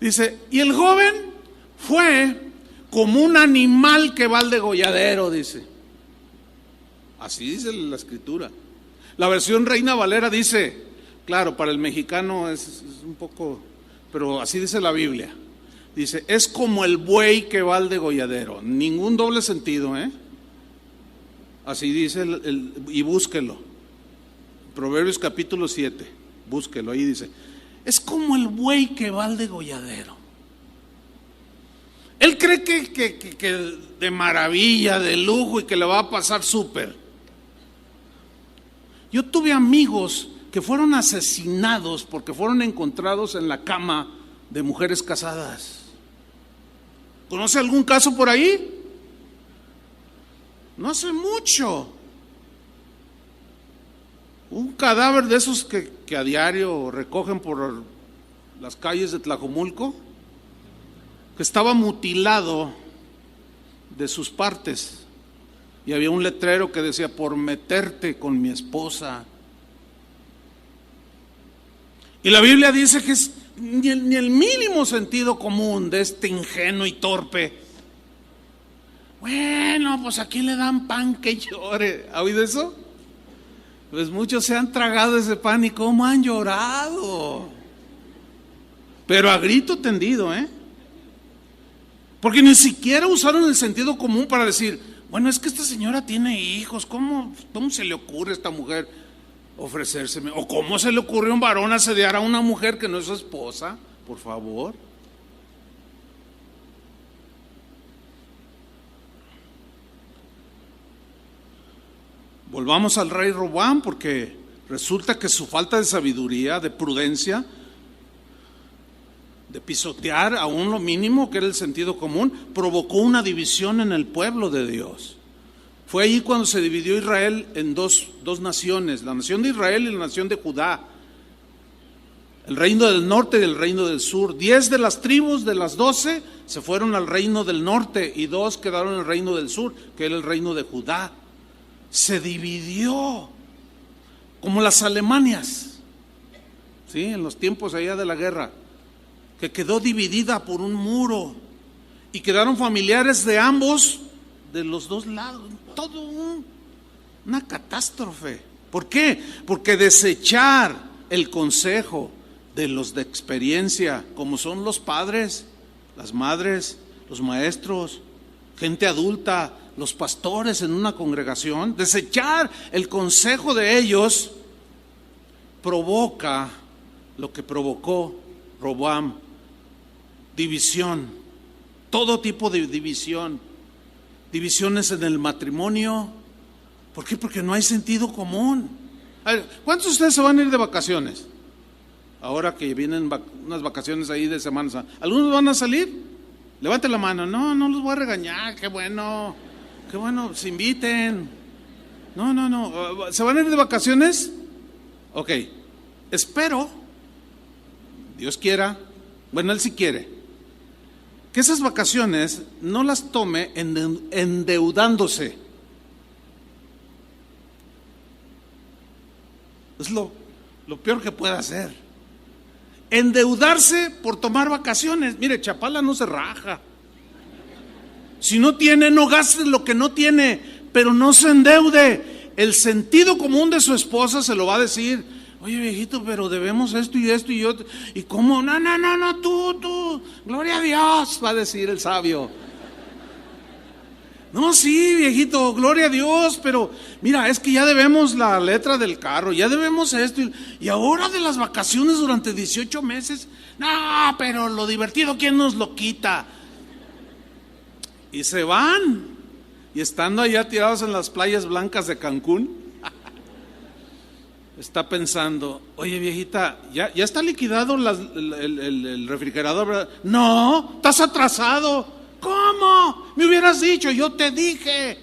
Dice, y el joven fue como un animal que va al degolladero, dice. Así dice la escritura. La versión Reina Valera dice, claro, para el mexicano es un poco, pero así dice la Biblia. Dice, es como el buey que va al degolladero. Ningún doble sentido, ¿eh? Así dice, y búsquelo. Proverbios capítulo 7, búsquelo, ahí dice, es como el buey que va al degolladero. Él cree que de maravilla, de lujo y que le va a pasar súper. Yo tuve amigos que fueron asesinados porque fueron encontrados en la cama de mujeres casadas. ¿Conoce algún caso por ahí? No hace mucho. Un cadáver de esos que a diario recogen por las calles de Tlajomulco, que estaba mutilado de sus partes y había un letrero que decía, por meterte con mi esposa. Y la Biblia dice que es ni el mínimo sentido común de este ingenuo y torpe. Bueno, pues aquí le dan pan que llore. ¿Ha oído eso? Pues muchos se han tragado ese pan y cómo han llorado. Pero a grito tendido, ¿eh? Porque ni siquiera usaron el sentido común para decir, bueno, es que esta señora tiene hijos, ¿cómo se le ocurre a esta mujer ofrecérseme? ¿O cómo se le ocurre a un varón asediar a una mujer que no es su esposa? Por favor. Volvamos al rey Roboam, porque resulta que su falta de sabiduría, de prudencia, de pisotear aún lo mínimo que era el sentido común, provocó una división en el pueblo de Dios. Fue ahí cuando se dividió Israel en dos naciones, la nación de Israel y la nación de Judá. El reino del norte y el reino del sur. 10 de las tribus de las 12 se fueron al reino del norte y 2 quedaron en el reino del sur, que era el reino de Judá. Se dividió como las Alemanias, ¿sí? En los tiempos allá de la guerra, que quedó dividida por un muro y quedaron familiares de ambos, de los dos lados, una catástrofe. ¿Por qué? Porque desechar el consejo de los de experiencia, como son los padres, las madres, los maestros, gente adulta, los pastores en una congregación, desechar el consejo de ellos provoca lo que provocó Roboam: división, todo tipo de división, divisiones en el matrimonio. ¿Por qué? Porque no hay sentido común. A ver, ¿cuántos de ustedes se van a ir de vacaciones? Ahora que vienen unas vacaciones ahí de Semana Santa, ¿algunos van a salir? Levante la mano. No los voy a regañar, qué bueno, se inviten. No, ¿se van a ir de vacaciones? Ok, espero, Dios quiera, bueno, Él sí quiere, que esas vacaciones no las tome endeudándose. Es lo peor que puede hacer. Endeudarse por tomar vacaciones. Mire, Chapala no se raja. Si no tiene, no gaste lo que no tiene, pero no se endeude. El sentido común de su esposa se lo va a decir: oye, viejito, pero debemos esto y esto y otro. ¿Y cómo? No, tú, gloria a Dios, va a decir el sabio. No, sí, viejito, gloria a Dios, pero mira, es que ya debemos la letra del carro, ya debemos esto, y ahora de las vacaciones durante 18 meses, no, pero lo divertido, ¿quién nos lo quita? Y se van, y estando allá tirados en las playas blancas de Cancún, está pensando: oye, viejita, ¿ya está liquidado el refrigerador, verdad? No, estás atrasado. ¿Cómo? Me hubieras dicho, yo te dije.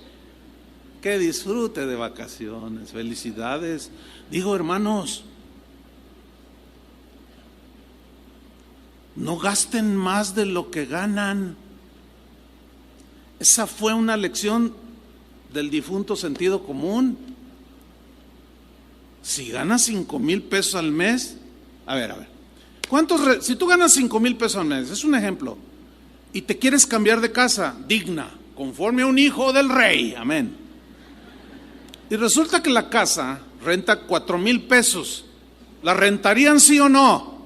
Que disfrute de vacaciones, felicidades. Digo, hermanos, no gasten más de lo que ganan. Esa fue una lección del difunto sentido común. Si ganas 5,000 pesos al mes, a ver, si tú ganas 5,000 pesos al mes, es un ejemplo, y te quieres cambiar de casa digna, conforme a un hijo del rey, amén, y resulta que la casa renta 4,000 pesos, ¿la rentarían sí o no?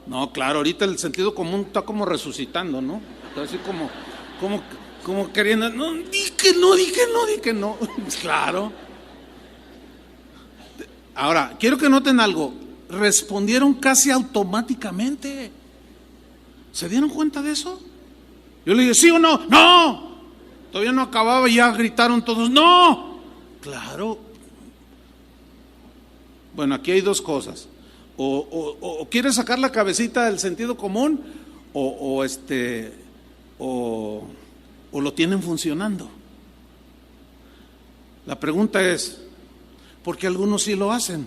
No, claro, ahorita el sentido común está como resucitando, ¿no? Está así como queriendo, no, di que no, claro. Ahora, quiero que noten algo, respondieron casi automáticamente. ¿Se dieron cuenta de eso? Yo le dije, ¿sí o no? ¡No! Todavía no acababa y ya gritaron todos, ¡no! Claro. Bueno, aquí hay dos cosas. O quieres sacar la cabecita del sentido común, o lo tienen funcionando. La pregunta es, ¿por qué algunos sí lo hacen?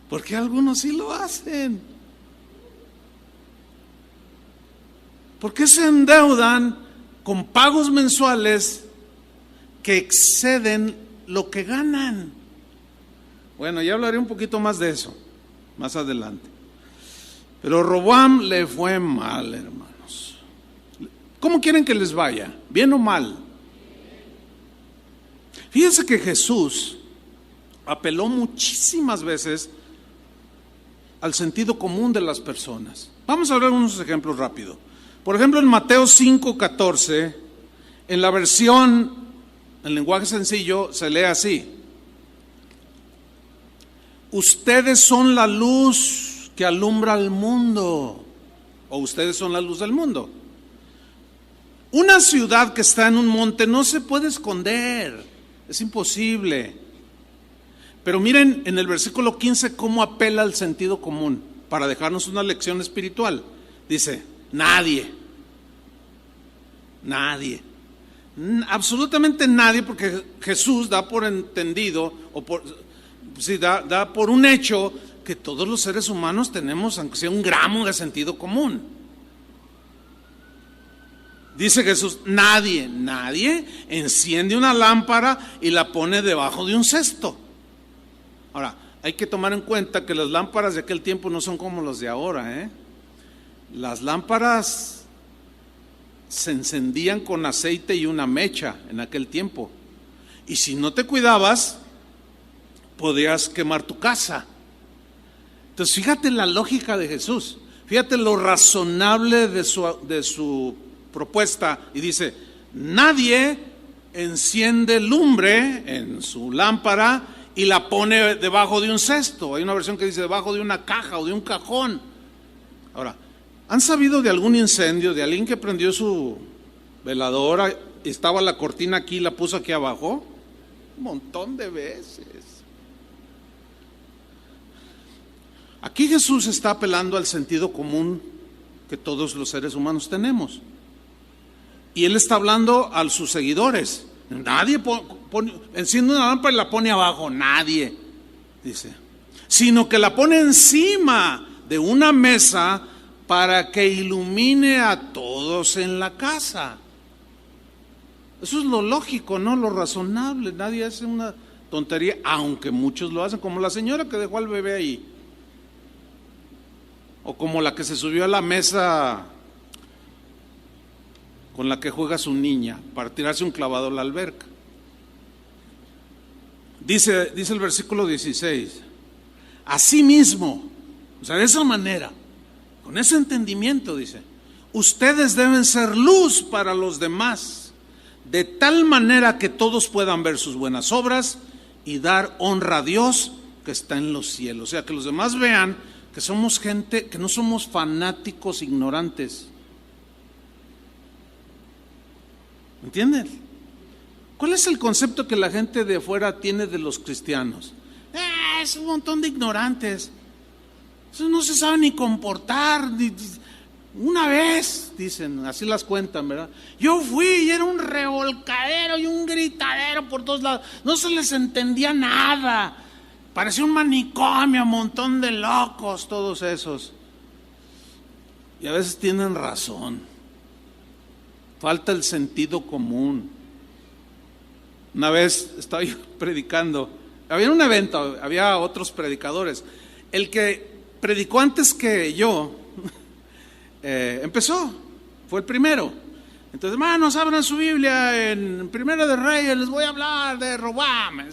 ¿Por qué algunos sí lo hacen? ¿Por qué se endeudan con pagos mensuales que exceden lo que ganan? Bueno, ya hablaré un poquito más de eso más adelante. Pero Roboam le fue mal, hermanos. ¿Cómo quieren que les vaya? ¿Bien o mal? Fíjense que Jesús apeló muchísimas veces al sentido común de las personas. Vamos a hablar unos ejemplos rápido. Por ejemplo, en Mateo 5:14, en la versión, en lenguaje sencillo, se lee así: ustedes son la luz que alumbra al mundo, o ustedes son la luz del mundo. Una ciudad que está en un monte no se puede esconder, es imposible. Pero miren en el versículo 15 cómo apela al sentido común para dejarnos una lección espiritual. Dice, nadie. Nadie. Absolutamente nadie, porque Jesús da por entendido, da por un hecho que todos los seres humanos tenemos, aunque sea un gramo de sentido común. Dice Jesús, nadie enciende una lámpara y la pone debajo de un cesto. Ahora, hay que tomar en cuenta que las lámparas de aquel tiempo no son como las de ahora, Las lámparas se encendían con aceite y una mecha en aquel tiempo. Y si no te cuidabas, podías quemar tu casa. Entonces, fíjate la lógica de Jesús. Fíjate lo razonable de su propuesta. Y dice, nadie enciende lumbre en su lámpara y la pone debajo de un cesto. Hay una versión que dice debajo de una caja o de un cajón. Ahora, ¿han sabido de algún incendio, de alguien que prendió su veladora, estaba la cortina aquí y la puso aquí abajo? Un montón de veces. Aquí Jesús está apelando al sentido común que todos los seres humanos tenemos. Y Él está hablando a sus seguidores. Nadie enciende una lámpara y la pone abajo, nadie, dice. Sino que la pone encima de una mesa para que ilumine a todos en la casa. Eso es lo lógico, ¿no? Lo razonable. Nadie hace una tontería, aunque muchos lo hacen, como la señora que dejó al bebé ahí. O como la que se subió a la mesa con la que juega su niña para tirarse un clavado a la alberca. Dice el versículo 16, asimismo, o sea, de esa manera, con ese entendimiento, dice, ustedes deben ser luz para los demás, de tal manera que todos puedan ver sus buenas obras y dar honra a Dios que está en los cielos. O sea, que los demás vean que somos gente, que no somos fanáticos ignorantes. ¿Entienden? ¿Cuál es el concepto que la gente de afuera tiene de los cristianos? Es un montón de ignorantes. Eso no se sabe ni comportar. Una vez, dicen, así las cuentan, ¿verdad? Yo fui y era un revolcadero y un gritadero por todos lados. No se les entendía nada. Parecía un manicomio, un montón de locos, todos esos. Y a veces tienen razón. Falta el sentido común. Una vez estaba yo predicando, había un evento, había otros predicadores. El que predicó antes que yo empezó, fue el primero. Entonces, hermanos, abran su Biblia en Primera de Reyes, les voy a hablar de Roboam.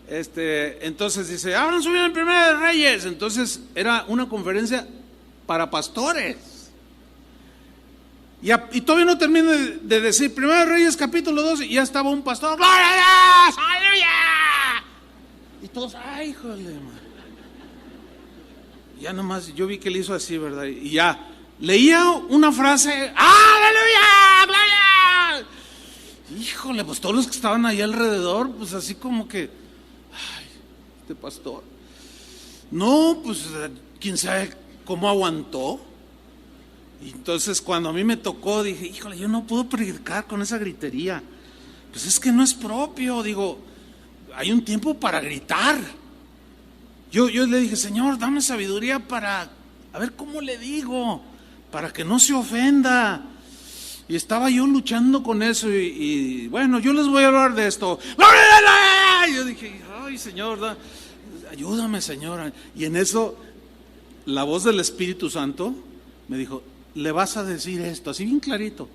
Entonces dice, abran su Biblia en Primera de Reyes. Entonces era una conferencia para pastores. Y todavía no termino de decir Primera de Reyes capítulo 2 y ya estaba un pastor, ¡gloria a Dios! ¡Aleluya! Y todos, ¡ay, híjole, man! Ya nomás, yo vi que le hizo así, ¿verdad? Y ya, leía una frase, ¡aleluya! ¡Gloria! Híjole, pues todos los que estaban ahí alrededor, pues así como que, ¡ay, este pastor! No, pues, quién sabe cómo aguantó. Y entonces cuando a mí me tocó dije, híjole, yo no puedo predicar con esa gritería. Pues es que no es propio, digo, hay un tiempo para gritar. Yo le dije, Señor, dame sabiduría para, a ver cómo le digo, para que no se ofenda. Y estaba yo luchando con eso y bueno, yo les voy a hablar de esto. Y yo dije, ay, Señor, ayúdame, Señor. Y en eso la voz del Espíritu Santo me dijo, le vas a decir esto, así bien clarito.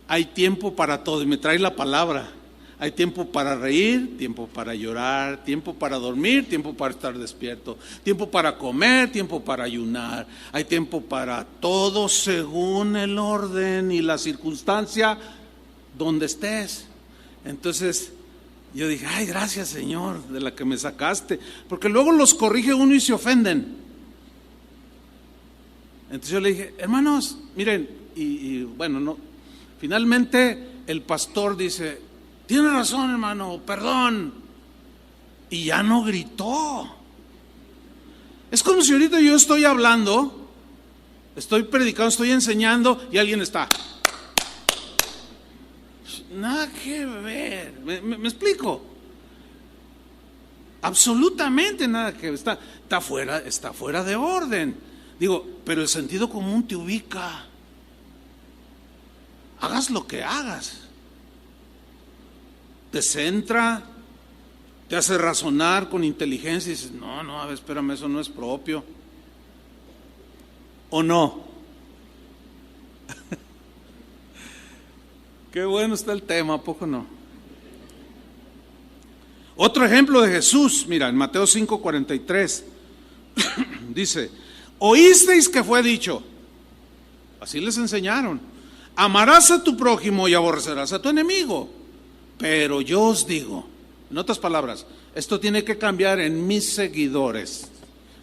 Hay tiempo para todo, y me trae la palabra. Hay tiempo para reír, tiempo para llorar, tiempo para dormir, tiempo para estar despierto, tiempo para comer, tiempo para ayunar. Hay tiempo para todo según el orden y la circunstancia donde estés. Entonces yo dije, ay, gracias, Señor, de la que me sacaste, porque luego los corrige uno y se ofenden. Entonces yo le dije, hermanos, miren, y bueno, no, finalmente el pastor dice, tiene razón, hermano, perdón, y ya no gritó. Es como si ahorita yo estoy hablando Estoy predicando, estoy enseñando y alguien está. Nada que ver. ¿Me explico? Absolutamente nada que ver. Está fuera de orden. Digo, pero el sentido común te ubica. Hagas lo que hagas. Te centra, te hace razonar con inteligencia y dices, no, a ver, espérame, eso no es propio. ¿O no? Qué bueno está el tema, ¿a poco no? Otro ejemplo de Jesús, mira, en Mateo 5:43, dice, oísteis que fue dicho, así les enseñaron, amarás a tu prójimo y aborrecerás a tu enemigo. Pero yo os digo, en otras palabras, esto tiene que cambiar en mis seguidores.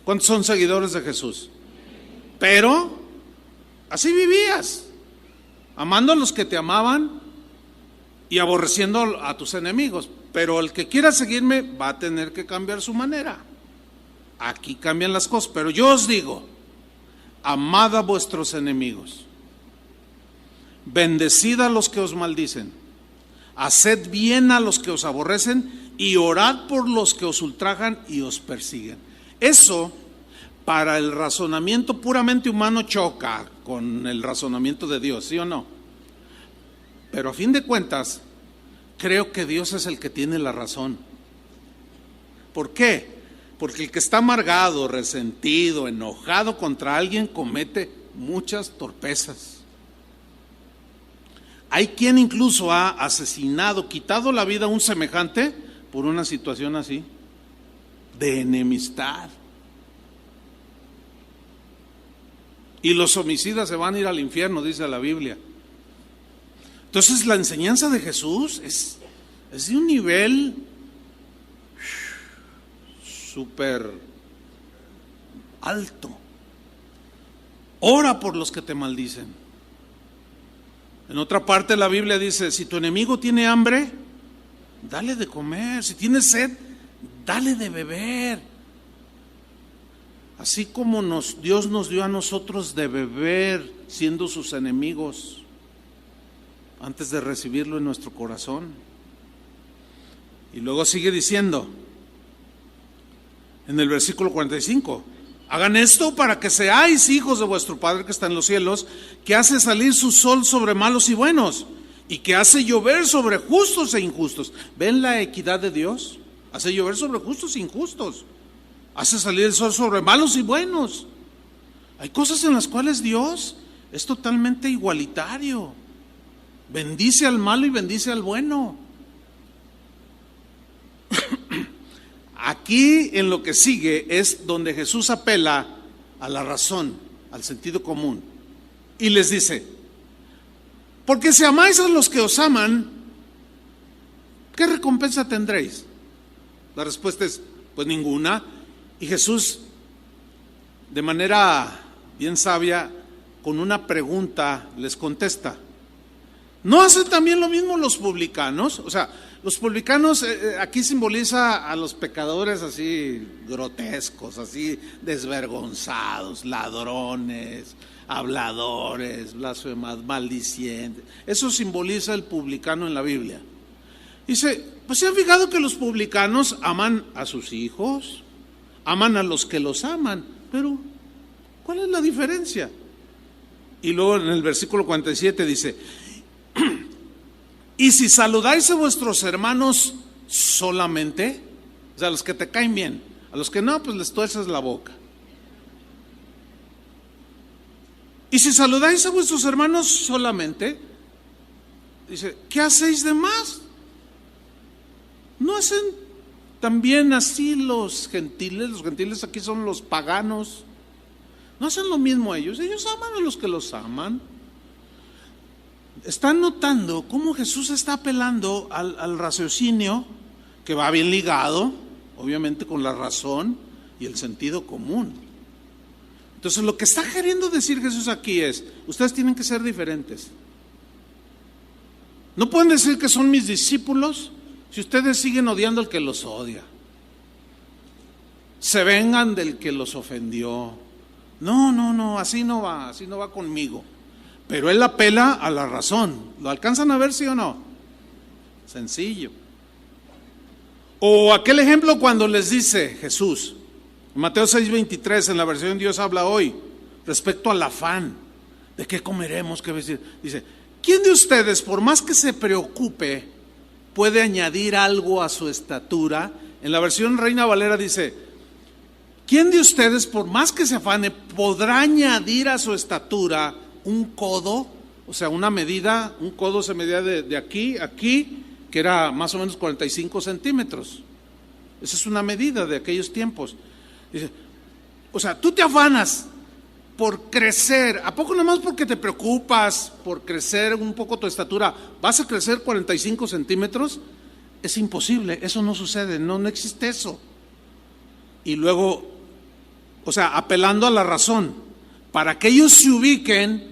¿Cuántos son seguidores de Jesús? Pero así vivías, amando a los que te amaban y aborreciendo a tus enemigos. Pero el que quiera seguirme va a tener que cambiar su manera. Aquí cambian las cosas. Pero yo os digo, amad a vuestros enemigos, bendecid a los que os maldicen, haced bien a los que os aborrecen y orad por los que os ultrajan y os persiguen. Eso, para el razonamiento puramente humano, choca con el razonamiento de Dios, ¿sí o no? Pero a fin de cuentas, creo que Dios es el que tiene la razón. ¿Por qué? Porque el que está amargado, resentido, enojado contra alguien comete muchas torpezas. Hay quien incluso ha asesinado, quitado la vida a un semejante por una situación así, de enemistad. Y los homicidas se van a ir al infierno, dice la Biblia. Entonces la enseñanza de Jesús es de un nivel súper alto. Ora por los que te maldicen. En otra parte de la Biblia dice, si tu enemigo tiene hambre, dale de comer. Si tiene sed, dale de beber. Así como Dios nos dio a nosotros de beber siendo sus enemigos, antes de recibirlo en nuestro corazón. Y luego sigue diciendo, en el versículo 45, hagan esto para que seáis hijos de vuestro Padre que está en los cielos, que hace salir su sol sobre malos y buenos, y que hace llover sobre justos e injustos. ¿Ven la equidad de Dios? Hace llover sobre justos e injustos. Hace salir el sol sobre malos y buenos. Hay cosas en las cuales Dios es totalmente igualitario. Bendice al malo y bendice al bueno. Aquí en lo que sigue es donde Jesús apela a la razón, al sentido común, y les dice, porque si amáis a los que os aman, ¿qué recompensa tendréis? La respuesta es, pues ninguna. Y Jesús, de manera bien sabia, con una pregunta les contesta, ¿no hacen también lo mismo los publicanos? O sea, los publicanos aquí simboliza a los pecadores así grotescos, así desvergonzados, ladrones, habladores, blasfemas, maldicientes. Eso simboliza el publicano en la Biblia. Dice, pues se han fijado que los publicanos aman a sus hijos, aman a los que los aman, pero ¿cuál es la diferencia? Y luego en el versículo 47 dice, y si saludáis a vuestros hermanos solamente, o sea, a los que te caen bien, a los que no, pues les tuerces la boca. Y si saludáis a vuestros hermanos solamente, dice, ¿qué hacéis de más? ¿No hacen también así los gentiles? Los gentiles aquí son los paganos. ¿No hacen lo mismo ellos? Ellos aman a los que los aman. Están notando cómo Jesús está apelando al raciocinio, que va bien ligado, obviamente, con la razón y el sentido común. Entonces, lo que está queriendo decir Jesús aquí es, ustedes tienen que ser diferentes. No pueden decir que son mis discípulos si ustedes siguen odiando al que los odia. Se vengan del que los ofendió. No, así no va conmigo. Pero él apela a la razón. ¿Lo alcanzan a ver, sí o no? Sencillo. O aquel ejemplo cuando les dice Jesús, Mateo 6:23, en la versión Dios habla hoy, respecto al afán, ¿de qué comeremos? ¿Qué vestir? Dice, ¿quién de ustedes, por más que se preocupe, puede añadir algo a su estatura? En la versión Reina Valera dice, ¿quién de ustedes, por más que se afane, podrá añadir a su estatura un codo? O sea, una medida, un codo se medía de aquí a aquí, que era más o menos 45 centímetros. Esa es una medida de aquellos tiempos. Dice, o sea, tú te afanas por crecer, ¿a poco nomás porque te preocupas por crecer un poco tu estatura, vas a crecer 45 centímetros? Es imposible, eso no sucede, no existe eso. Y luego, o sea, apelando a la razón, para que ellos se ubiquen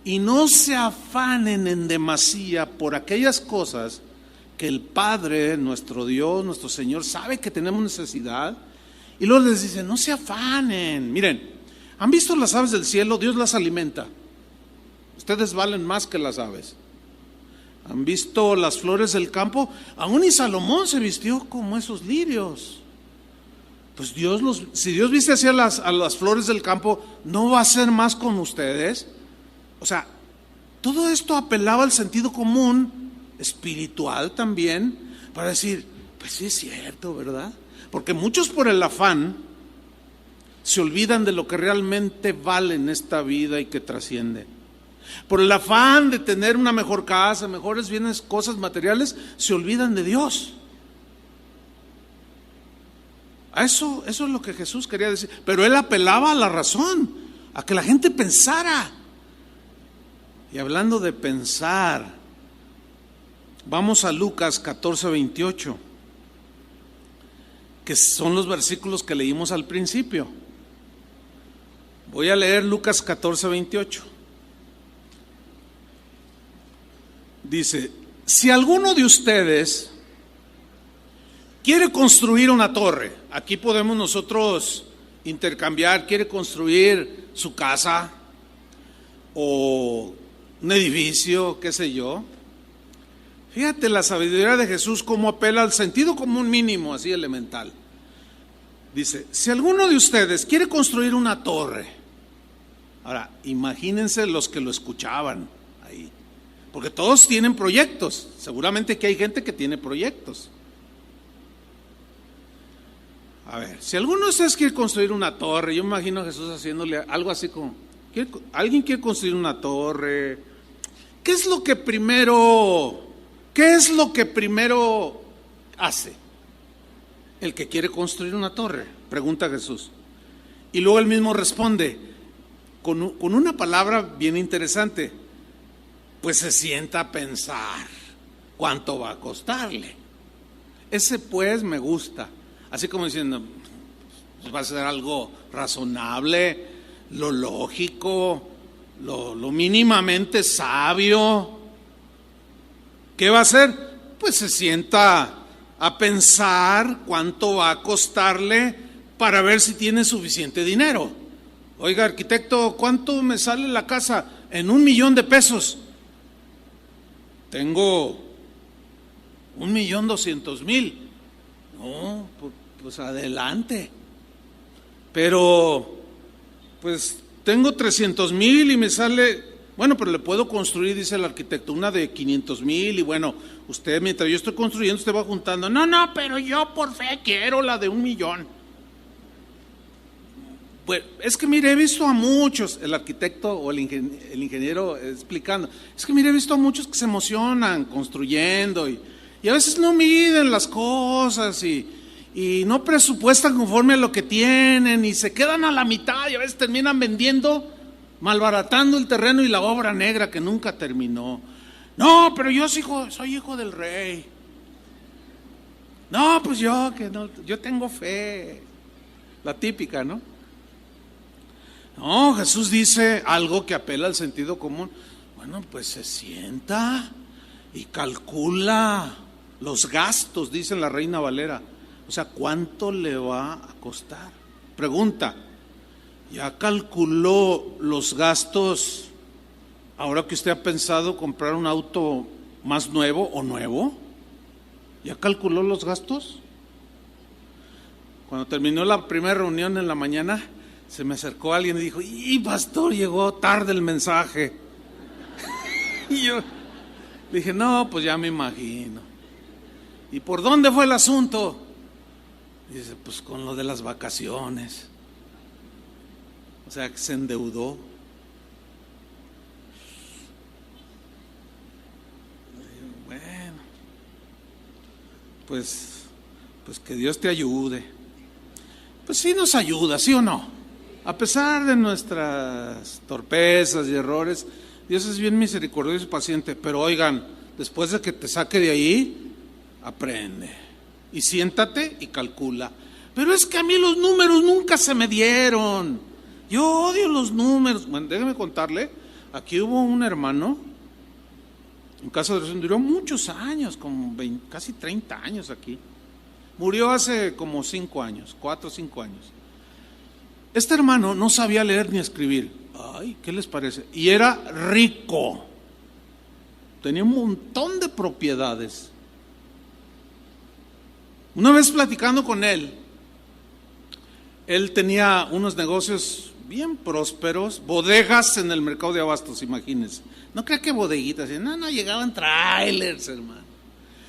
y no se afanen en demasía por aquellas cosas que el Padre, nuestro Dios, nuestro Señor, sabe que tenemos necesidad. Y luego les dice, no se afanen. Miren, ¿han visto las aves del cielo? Dios las alimenta. Ustedes valen más que las aves. ¿Han visto las flores del campo? Aún y Salomón se vistió como esos lirios. Pues si Dios viste así a las flores del campo, ¿no va a ser más con ustedes? O sea, todo esto apelaba al sentido común, espiritual también, para decir, pues sí es cierto, ¿verdad? Porque muchos por el afán se olvidan de lo que realmente vale en esta vida y que trasciende. Por el afán de tener una mejor casa, mejores bienes, cosas materiales, se olvidan de Dios. Eso es lo que Jesús quería decir. Pero él apelaba a la razón, a que la gente pensara. Y hablando de pensar, vamos a Lucas 14:28, que son los versículos que leímos al principio. Voy a leer Lucas 14:28. Dice, si alguno de ustedes quiere construir una torre, aquí podemos nosotros intercambiar, quiere construir su casa o un edificio, qué sé yo. Fíjate la sabiduría de Jesús cómo apela al sentido común mínimo, así elemental. Dice, si alguno de ustedes quiere construir una torre, ahora imagínense los que lo escuchaban ahí, porque todos tienen proyectos, seguramente que hay gente que tiene proyectos. A ver, si alguno de ustedes quiere construir una torre, yo me imagino a Jesús haciéndole algo así como, ¿alguien quiere construir una torre? ¿Qué es lo que primero hace el que quiere construir una torre? Pregunta Jesús. Y luego él mismo responde con una palabra bien interesante. Pues se sienta a pensar cuánto va a costarle. Ese pues me gusta. Así como diciendo, va a ser algo razonable, lo lógico, lo mínimamente sabio. ¿Qué va a hacer? Pues se sienta a pensar cuánto va a costarle para ver si tiene suficiente dinero. Oiga, arquitecto, ¿cuánto me sale la casa? En $1,000,000. Tengo 1,200,000. No, pues adelante. Pero, pues tengo 300,000 y me sale, bueno, pero le puedo construir, dice el arquitecto, una de 500,000 y bueno, usted mientras yo estoy construyendo, usted va juntando. No, pero yo por fe quiero la de 1,000,000. Pues es que mire, he visto a muchos, el arquitecto o el ingeniero explicando, es que mire, he visto a muchos que se emocionan construyendo y a veces no miden las cosas y no presupuestan conforme a lo que tienen y se quedan a la mitad y a veces terminan vendiendo, malbaratando el terreno y la obra negra que nunca terminó. No, pero yo soy hijo del rey. No, pues yo tengo fe. La típica, ¿no? No, Jesús dice algo que apela al sentido común. Bueno, pues se sienta y calcula los gastos, dice la Reina Valera. O sea, ¿cuánto le va a costar? Pregunta, ¿Ya calculó los gastos ahora que usted ha pensado comprar un auto más nuevo o nuevo? ¿Ya calculó los gastos? Cuando terminó la primera reunión en la mañana, se me acercó alguien y dijo: ¡y pastor, llegó tarde el mensaje! Y yo dije: no, pues ya me imagino. ¿Y por dónde fue el asunto? Y dice: pues con lo de las vacaciones. O sea, que se endeudó. Bueno, pues que Dios te ayude. Pues sí nos ayuda, ¿sí o no? A pesar de nuestras torpezas y errores, Dios es bien misericordioso y paciente. Pero oigan, después de que te saque de ahí, aprende. Y siéntate y calcula. Pero es que a mí los números nunca se me dieron. Yo odio los números. Bueno, déjeme contarle, aquí hubo un hermano, en casa de oración, duró muchos años, como 20, casi 30 años aquí. Murió hace como 5 años, 4 o 5 años. Este hermano no sabía leer ni escribir. Ay, ¿qué les parece? Y era rico. Tenía un montón de propiedades. Una vez platicando con él tenía unos negocios bien prósperos, bodegas en el mercado de abastos, imagínense. No crea que bodeguitas, no, llegaban trailers, hermano.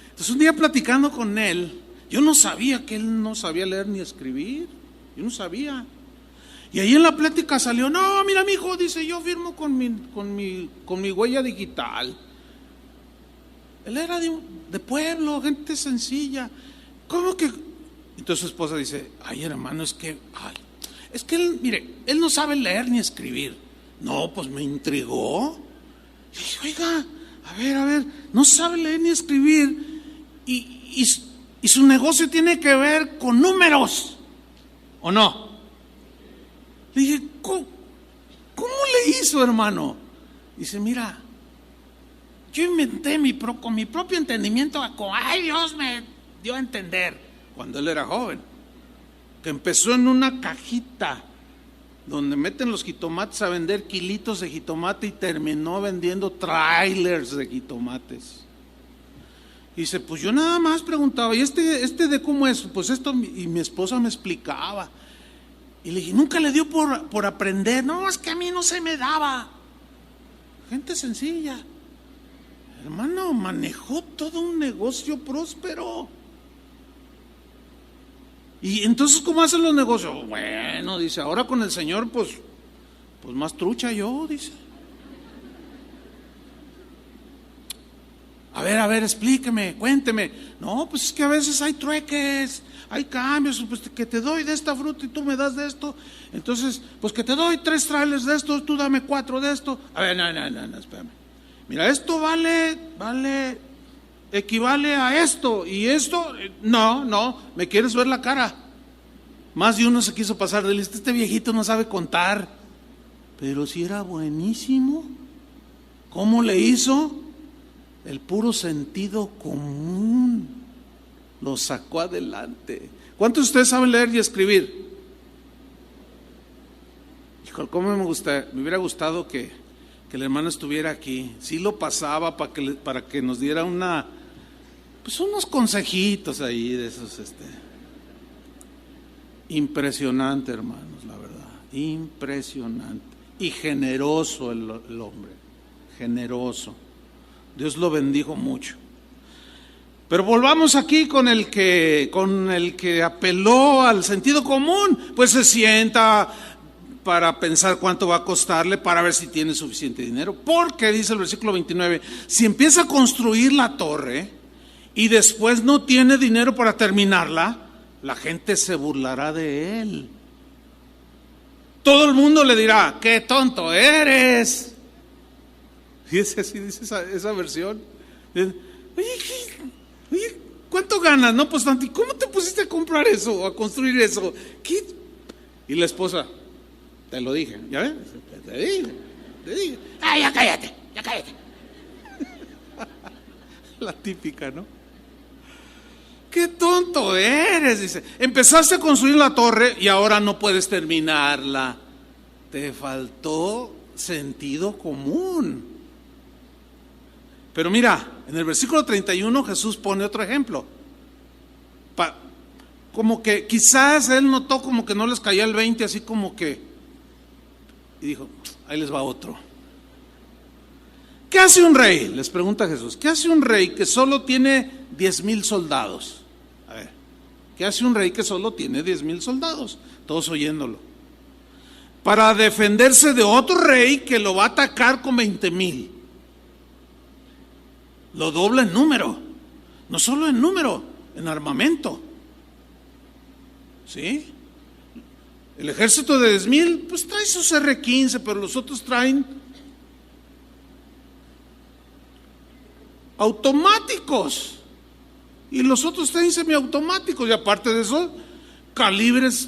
Entonces un día platicando con él, yo no sabía que él no sabía leer ni escribir, yo no sabía. Y ahí en la plática salió: no, mira, mijo, dice, yo firmo con mi huella digital. Él era de pueblo, gente sencilla. ¿Cómo que? Entonces su esposa dice: ay, hermano, es que él, mire, él no sabe leer ni escribir. No, pues me intrigó. Y dije: oiga, a ver, no sabe leer ni escribir y su negocio tiene que ver con números, ¿o no? Le dije: ¿cómo le hizo, hermano? Dice: mira, yo inventé con mi propio entendimiento, ay, Dios me dio a entender, cuando él era joven, que empezó en una cajita donde meten los jitomates a vender kilitos de jitomate y terminó vendiendo trailers de jitomates. Dice: pues yo nada más preguntaba, ¿y este de cómo es? Pues esto, y mi esposa me explicaba. Y le dije: nunca le dio por aprender. No, es que a mí no se me daba. Gente sencilla. Hermano, manejó todo un negocio próspero. Y entonces, ¿cómo hacen los negocios? Bueno, dice, ahora con el Señor, pues más trucha yo, dice. A ver, explíqueme, cuénteme. No, pues es que a veces hay trueques, hay cambios, pues que te doy de esta fruta y tú me das de esto. Entonces, pues que te doy 3 trailers de esto, tú dame 4 de esto. A ver, no, espérame. Mira, esto equivale a esto, y esto, no, me quieres ver la cara. Más de uno se quiso pasar de listo: este viejito no sabe contar. Pero si era buenísimo. ¿Cómo le hizo? El puro sentido común lo sacó adelante. ¿Cuántos de ustedes saben leer y escribir? Híjole, cómo me hubiera gustado que el hermano estuviera aquí. Sí lo pasaba para que nos diera unos consejitos ahí de esos. Impresionante, hermanos, la verdad. Impresionante. Y generoso el hombre. Generoso. Dios lo bendijo mucho. Pero volvamos aquí con el que apeló al sentido común. Pues se sienta para pensar cuánto va a costarle, para ver si tiene suficiente dinero. Porque dice el versículo 29, si empieza a construir la torre y después no tiene dinero para terminarla, la gente se burlará de él. Todo el mundo le dirá: ¡qué tonto eres! Fíjese, así dice esa versión. Oye, ¿cuánto ganas? No, pues tanto. ¿Y cómo te pusiste a comprar eso o a construir eso? ¿Qué? Y la esposa: te lo dije, ¿ya ves? Te dije. ¡Ay, ya cállate! La típica, ¿no? ¡Qué tonto eres! Dice, empezaste a construir la torre y ahora no puedes terminarla. te faltó sentido común. Pero mira, en el versículo 31 Jesús pone otro ejemplo. Como que quizás él notó como que no les caía el 20, así como que, y dijo, ahí les va otro. ¿Qué hace un rey? Les pregunta Jesús. ¿Qué hace un rey que solo tiene 10,000 soldados? A ver, ¿qué hace un rey que solo tiene 10,000 soldados? Todos oyéndolo. Para defenderse de otro rey que lo va a atacar con 20,000. Lo dobla en número. No solo en número, en armamento. ¿Sí? El ejército de 10,000, pues trae sus R-15, pero los otros traen automáticos. Y los otros traen semiautomáticos. Y aparte de eso, calibres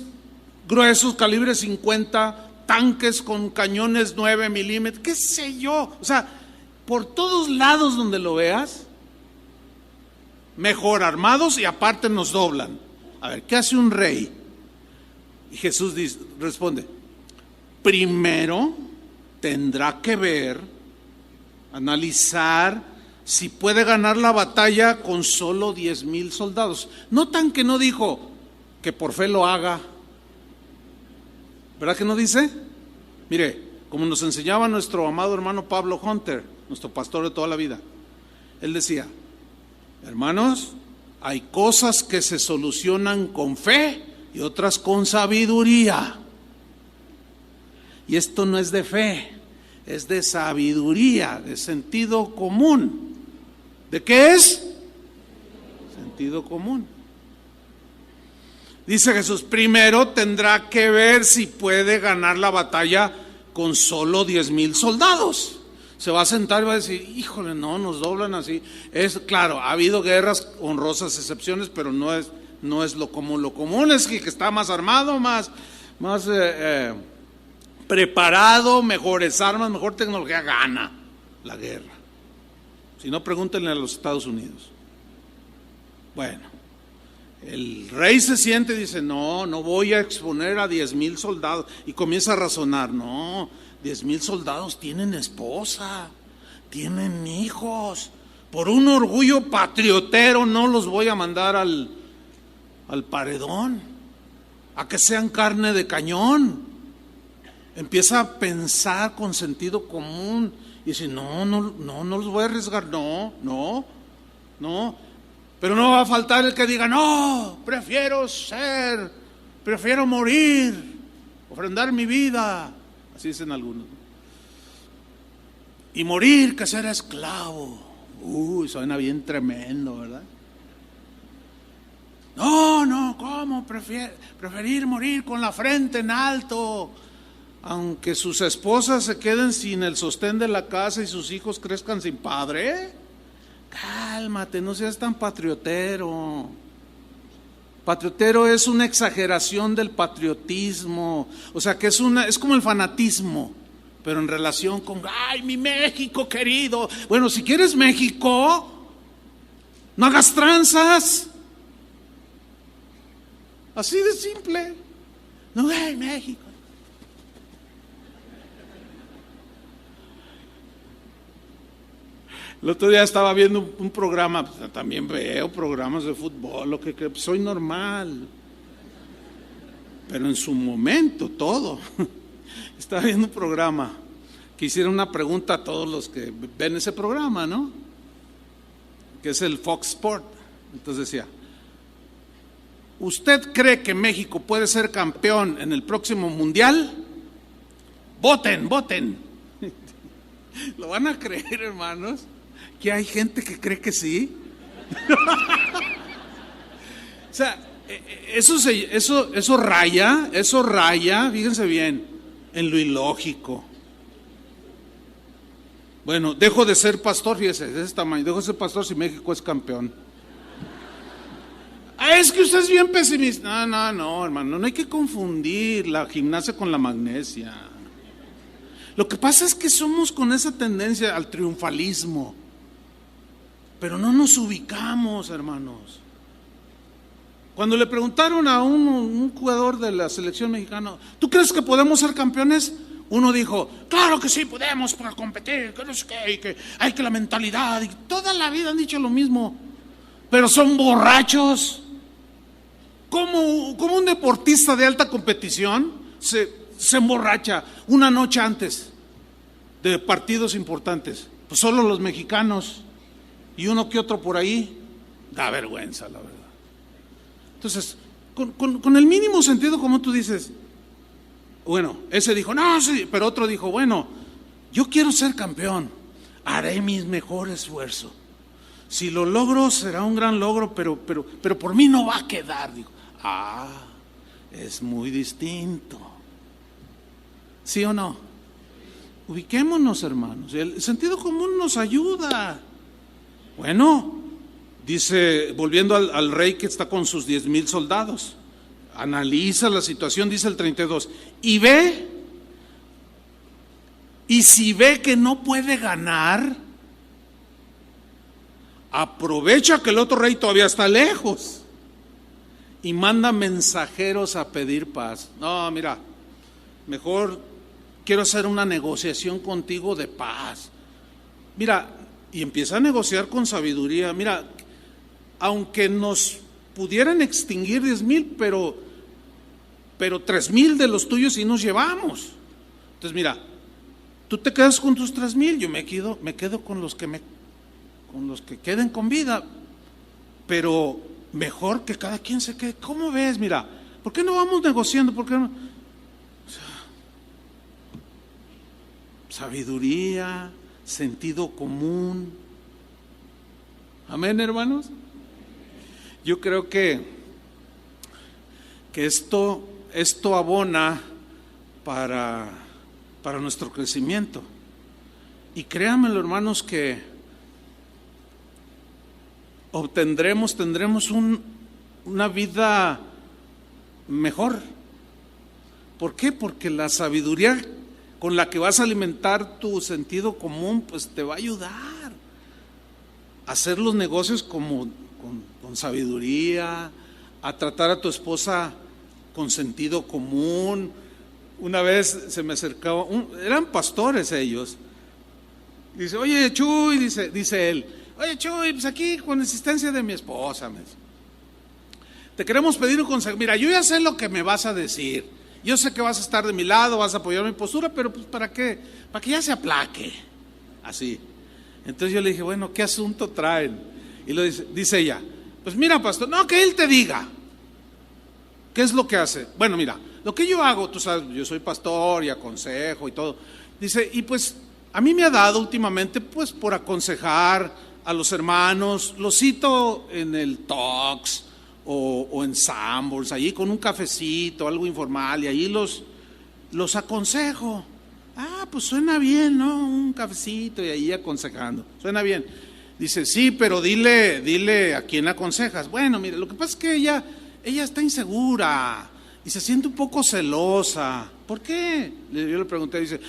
gruesos, calibre 50, tanques con cañones 9 milímetros, qué sé yo. O sea, por todos lados donde lo veas, mejor armados y aparte nos doblan. A ver, ¿qué hace un rey? Y Jesús responde, primero tendrá que ver, analizar si puede ganar la batalla con solo 10,000 soldados. Notan que no dijo que por fe lo haga. ¿Verdad que no dice? Mire, como nos enseñaba nuestro amado hermano Pablo Hunter, nuestro pastor de toda la vida, él decía, hermanos, hay cosas que se solucionan con fe y otras con sabiduría. Y esto no es de fe, es de sabiduría, de sentido común. ¿De qué es? Sentido común. Dice Jesús, primero tendrá que ver si puede ganar la batalla con solo 10,000 soldados. Se va a sentar y va a decir, híjole, no, nos doblan así. Es claro, ha habido guerras, honrosas excepciones, pero no es lo común. Lo común es que el que está más armado, más preparado, mejores armas, mejor tecnología, gana la guerra. Si no, pregúntenle a los Estados Unidos. Bueno, el rey se siente y dice, no voy a exponer a 10,000 soldados. Y comienza a razonar, no, 10,000 soldados tienen esposa, tienen hijos. Por un orgullo patriotero no los voy a mandar al paredón, a que sean carne de cañón. Empieza a pensar con sentido común y dice, no los voy a arriesgar, no. Pero no va a faltar el que diga, no, prefiero morir, ofrendar mi vida. Así dicen algunos. Y morir que ser esclavo. Suena bien tremendo, ¿verdad? No, ¿cómo? Preferir morir con la frente en alto, aunque sus esposas se queden sin el sostén de la casa y sus hijos crezcan sin padre. Cálmate, no seas tan patriotero. Patriotero es una exageración del patriotismo, o sea que es como el fanatismo, pero en relación con, ay, mi México querido. Bueno, si quieres México, no hagas tranzas. Así de simple. No, ay, México. El otro día estaba viendo un programa, pues, también veo programas de fútbol, lo que soy normal, pero en su momento todo. Estaba viendo un programa que hicieron una pregunta a todos los que ven ese programa, ¿no? Que es el Fox Sport. Entonces decía, ¿usted cree que México puede ser campeón en el próximo mundial? Voten. ¿Lo van a creer, hermanos? Que hay gente que cree que sí. O sea, eso raya, fíjense bien, en lo ilógico. Bueno, dejo de ser pastor, fíjese, de ese tamaño, dejo de ser pastor si México es campeón. Es que usted es bien pesimista. No, hermano, no hay que confundir la gimnasia con la magnesia. Lo que pasa es que somos con esa tendencia al triunfalismo, pero no nos ubicamos, hermanos. Cuando le preguntaron a un jugador de la selección mexicana, ¿tú crees que podemos ser campeones? Uno dijo, claro que sí podemos para competir, que no sé qué, y que hay que la mentalidad, y toda la vida han dicho lo mismo, pero son borrachos. Como un deportista de alta competición se emborracha una noche antes de partidos importantes? Pues solo los mexicanos y uno que otro por ahí. Da vergüenza, la verdad. Entonces, con el mínimo sentido, como tú dices, bueno, ese dijo, no, sí, pero otro dijo, bueno, yo quiero ser campeón, haré mi mejor esfuerzo. Si lo logro, será un gran logro, pero por mí no va a quedar. Digo, es muy distinto. ¿Sí o no? Ubiquémonos, hermanos. El sentido común nos ayuda. Bueno, dice, volviendo al rey que está con sus 10,000 soldados, analiza la situación, dice el 32, y si ve que no puede ganar, aprovecha que el otro rey todavía está lejos y manda mensajeros a pedir paz. No, mira, mejor quiero hacer una negociación contigo de paz. Mira, y empieza a negociar con sabiduría. Mira, aunque nos pudieran extinguir 10,000, pero 3,000 de los tuyos sí nos llevamos. Entonces mira, tú te quedas con tus 3,000, yo me quedo con los que queden con vida, pero mejor que cada quien se quede. ¿Cómo ves? Mira, ¿por qué no vamos negociando? ¿Por qué no? Sabiduría, sentido común. Amén, hermanos. Yo creo que esto abona para nuestro crecimiento. Y créanmelo, hermanos, que tendremos una vida mejor. ¿Por qué? Porque la sabiduría con la que vas a alimentar tu sentido común, pues te va a ayudar a hacer los negocios con sabiduría, a tratar a tu esposa con sentido común. Una vez se me acercaba, eran pastores ellos. Dice, oye Chuy, dice él, oye Chuy, pues aquí con insistencia de mi esposa, te queremos pedir un consejo. Mira, yo ya sé lo que me vas a decir. Yo sé que vas a estar de mi lado, vas a apoyar mi postura, pero pues ¿para qué? Para que ya se aplaque. Así. Entonces yo le dije, bueno, ¿qué asunto traen? Y dice ella, pues mira, pastor, no, que él te diga. ¿Qué es lo que hace? Bueno, mira, lo que yo hago, tú sabes, yo soy pastor y aconsejo y todo. Dice, y pues a mí me ha dado últimamente, pues por aconsejar a los hermanos, los cito en el Talks o en Sanborns, allí con un cafecito, algo informal, y allí los aconsejo. Pues suena bien, ¿no? Un cafecito y ahí aconsejando, suena bien. Dice, sí, pero dile a quién aconsejas. Bueno, mire, lo que pasa es que ella está insegura y se siente un poco celosa. ¿Por qué? Yo le pregunté, dice,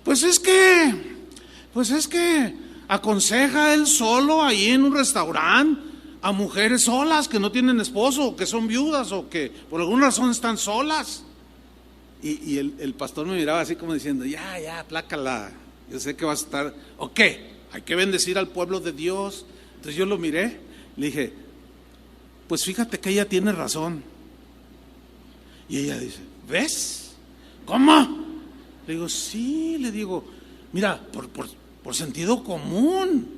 pues es que aconseja él solo ahí en un restaurante a mujeres solas que no tienen esposo, o que son viudas, o que por alguna razón están solas. Y el pastor me miraba así como diciendo, ya, aplácala, yo sé que vas a estar, ok, hay que bendecir al pueblo de Dios. Entonces yo lo miré, le dije, pues fíjate que ella tiene razón. Y ella dice, ¿ves? ¿Cómo? Le digo, sí, mira, por sentido común,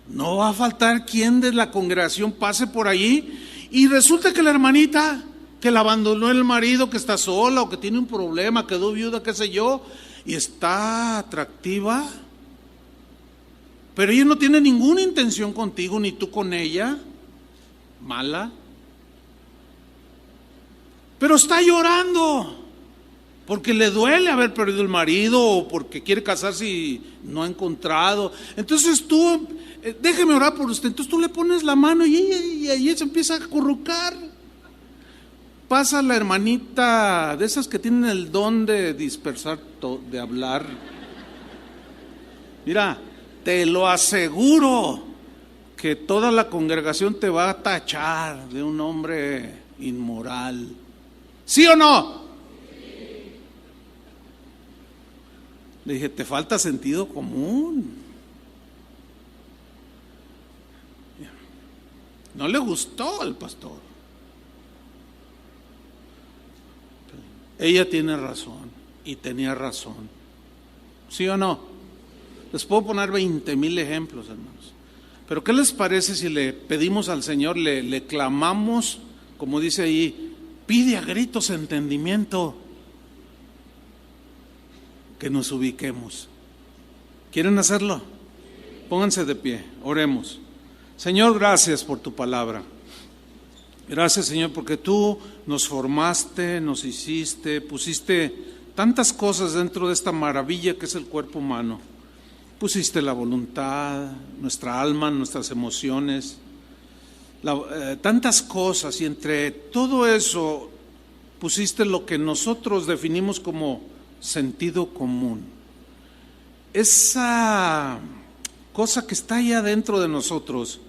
no va a faltar quien de la congregación pase por allí y resulta que la hermanita que la abandonó el marido, que está sola o que tiene un problema, quedó viuda, qué sé yo, y está atractiva, pero ella no tiene ninguna intención contigo ni tú con ella, mala, pero está llorando porque le duele haber perdido el marido o porque quiere casarse y no ha encontrado. Entonces tú, déjeme orar por usted. Entonces tú le pones la mano y ella se empieza a acurrucar. Pasa la hermanita de esas que tienen el don de dispersar, de hablar. Mira, te lo aseguro que toda la congregación te va a tachar de un hombre inmoral. ¿Sí o no? Le dije, te falta sentido común. No le gustó al pastor. Ella tiene razón y tenía razón. ¿Sí o no? Les puedo poner 20,000 ejemplos, hermanos. Pero ¿qué les parece si le pedimos al Señor, le clamamos, como dice ahí, pide a gritos entendimiento, que nos ubiquemos? ¿Quieren hacerlo? Pónganse de pie, oremos. Señor, gracias por tu palabra. Gracias, Señor, porque tú nos formaste, nos hiciste, pusiste tantas cosas dentro de esta maravilla que es el cuerpo humano. Pusiste la voluntad, nuestra alma, nuestras emociones, tantas cosas, y entre todo eso pusiste lo que nosotros definimos como sentido común. Esa cosa que está allá dentro de nosotros,